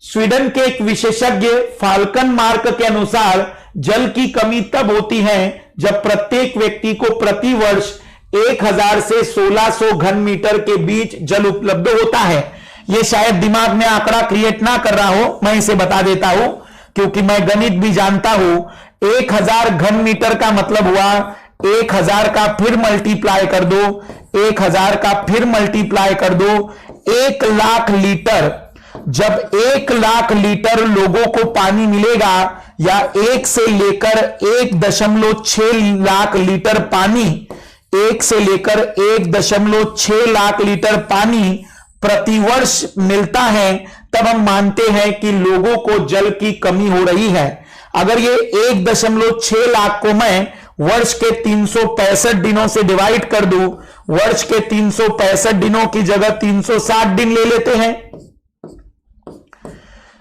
स्वीडन के एक विशेषज्ञ फाल्कन मार्क के अनुसार जल की कमी तब होती है जब प्रत्येक व्यक्ति को प्रति वर्ष 1000 से 1600 घन मीटर के बीच जल उपलब्ध होता है। यह शायद दिमाग में आंकड़ा क्रिएट ना कर रहा हो, मैं इसे बता देता हूं क्योंकि मैं गणित भी जानता हूं। 1000 घन मीटर का मतलब हुआ 1000 का फिर मल्टीप्लाई कर दो, 1000 का फिर मल्टीप्लाई कर दो, 1 लाख लीटर। जब 1 लाख लीटर लोगों को पानी मिलेगा या 1 से लेकर 1.6 लाख लीटर पानी, 1 से लेकर 1.6 लाख लीटर पानी प्रतिवर्ष मिलता है, तब हम मानते हैं कि लोगों को जल की कमी हो रही है। अगर ये 1.6 लाख को मैं वर्ष के 365 दिनों से डिवाइड कर दूं, वर्ष के 365 दिनों की जगह 360 दिन ले लेते हैं,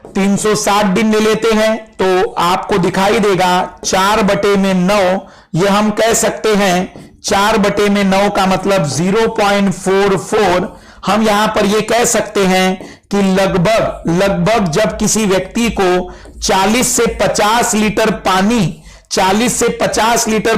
360 दिन ले लेते हैं तो आपको दिखाई देगा 4/9। यह हम कह सकते हैं 4/9 का मतलब 0.44। हम यहां पर यह कह सकते हैं कि लगभग जब किसी व्यक्ति को 40 से 50 लीटर पानी, 40 से 50 लीटर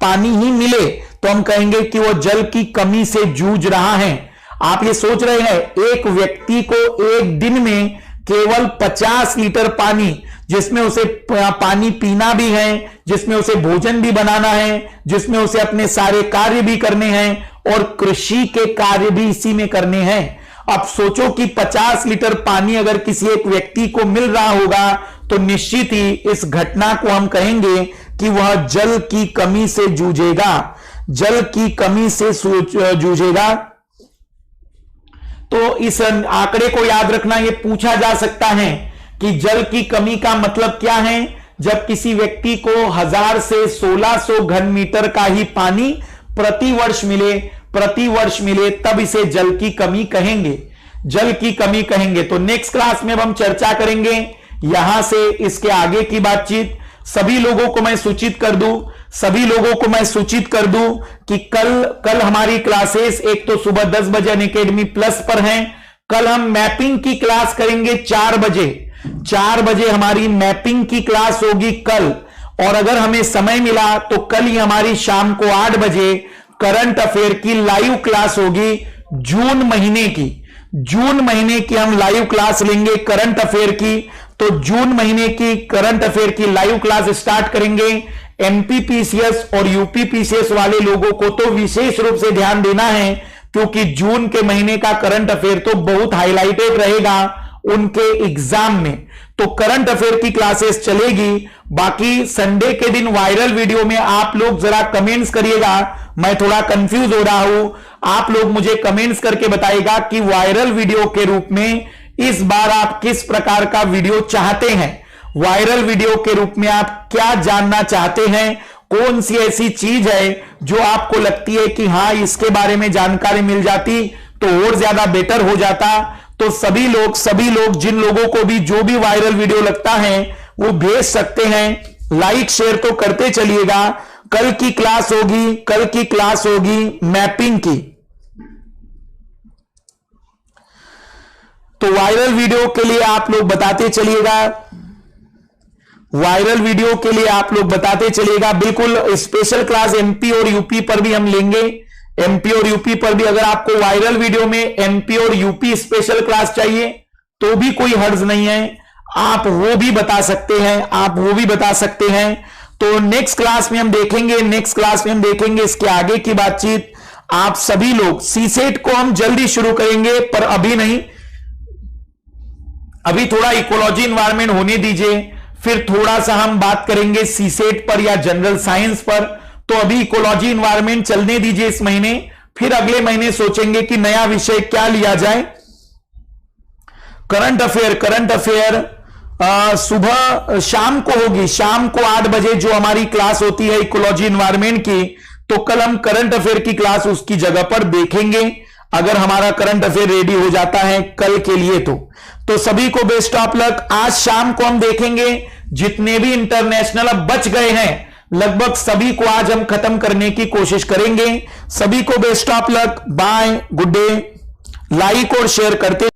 पानी ही मिले तो हम कहेंगे कि वो जल की कमी से जूझ रहा है। आप ये सोच रहे हैं, एक व्यक्ति को एक दिन में केवल 50 लीटर पानी, जिसमें उसे पानी पीना भी है, जिसमें उसे भोजन भी बनाना है, जिसमें उसे अपने सारे कार्य भी करने हैं और कृषि के कार्य भी इसी में करने हैं। अब सोचो कि 50 लीटर पानी अगर किसी एक व्यक्ति को मिल रहा होगा तो निश्चित ही इस घटना को हम कहेंगे कि वह जल की कमी से जूझेगा, जल की कमी से जूझेगा। तो इस आंकड़े को याद रखना, यह पूछा जा सकता है कि जल की कमी का मतलब क्या है। जब किसी व्यक्ति को 1000 से 1600 घन मीटर का ही पानी प्रतिवर्ष मिले तब इसे जल की कमी कहेंगे, जल की कमी कहेंगे। तो नेक्स्ट क्लास में हम चर्चा करेंगे यहां से इसके आगे की बातचीत। सभी लोगों को मैं सूचित कर दूं कि कल हमारी क्लासेस एक तो सुबह 10 बजे अनअकैडमी प्लस पर हैं। कल हम मैपिंग की क्लास करेंगे 4 बजे। 4 बजे हमारी मैपिंग की क्लास होगी कल। और अगर हमें समय मिला तो कल ही हमारी शाम को 8 बजे करंट अफेयर की लाइव क्लास होगी। जून महीने की हम लाइव क्लास लेंगे करंट अफेयर की। तो जून महीने की करंट अफेयर की लाइव क्लास स्टार्ट करेंगे। एमपीपीसीएस और यूपीपीसीएस वाले लोगों को तो विशेष रूप से ध्यान देना है, क्योंकि जून के महीने का करंट अफेयर तो बहुत हाईलाइटेड रहेगा उनके एग्जाम में। तो करंट अफेयर की क्लासेस चलेगी। बाकी संडे के दिन वायरल वीडियो में आप लोग जरा कमेंट्स करिएगा, मैं थोड़ा कंफ्यूज हो रहा हूं। आप लोग मुझे कमेंट्स करके बताइएगा कि वायरल वीडियो के रूप में इस बार आप किस प्रकार का वीडियो चाहते हैं। वायरल वीडियो के रूप में आप क्या जानना चाहते हैं, कौन सी ऐसी चीज है जो आपको लगती है कि हां इसके बारे में जानकारी मिल जाती तो और ज्यादा बेटर हो जाता। तो सभी लोग जिन लोगों को भी जो भी वायरल वीडियो लगता है वो भेज सकते हैं। लाइक शेयर तो करते चलिएगा। कल की क्लास होगी मैपिंग की। तो वायरल वीडियो के लिए आप लोग बताते चलिएगा। बिल्कुल स्पेशल क्लास एमपी और यूपी पर भी हम लेंगे। एमपी और यूपी पर भी अगर आपको वायरल वीडियो में एमपी और यूपी स्पेशल क्लास चाहिए तो भी कोई हर्ज नहीं है, आप वो भी बता सकते हैं। तो नेक्स्ट क्लास में हम देखेंगे इसके आगे की बातचीत। आप सभी लोग सीसेट को हम जल्दी शुरू करेंगे, पर अभी नहीं, अभी थोड़ा इकोलॉजी एनवायरनमेंट होने दीजिए, फिर थोड़ा सा हम बात करेंगे सीसेट पर या जनरल साइंस पर। तो अभी इकोलॉजी एनवायरनमेंट चलने दीजिए इस महीने, फिर अगले महीने सोचेंगे कि नया विषय क्या लिया जाए। करंट अफेयर सुबह शाम को होगी, शाम को 8 बजे जो हमारी क्लास होती है इकोलॉजी एनवायरनमेंट की, तो कल हम करंट अफेयर की क्लास उसकी जगह पर देखेंगे, अगर हमारा करंट अफेयर रेडी हो जाता है कल के लिए। तो सभी को बेस्ट ऑफ लक। आज शाम को हम देखेंगे जितने भी इंटरनेशनल अब बच गए हैं, लगभग सभी को आज हम खत्म करने की कोशिश करेंगे। सभी को best of luck, bye, good day. Like और शेयर करते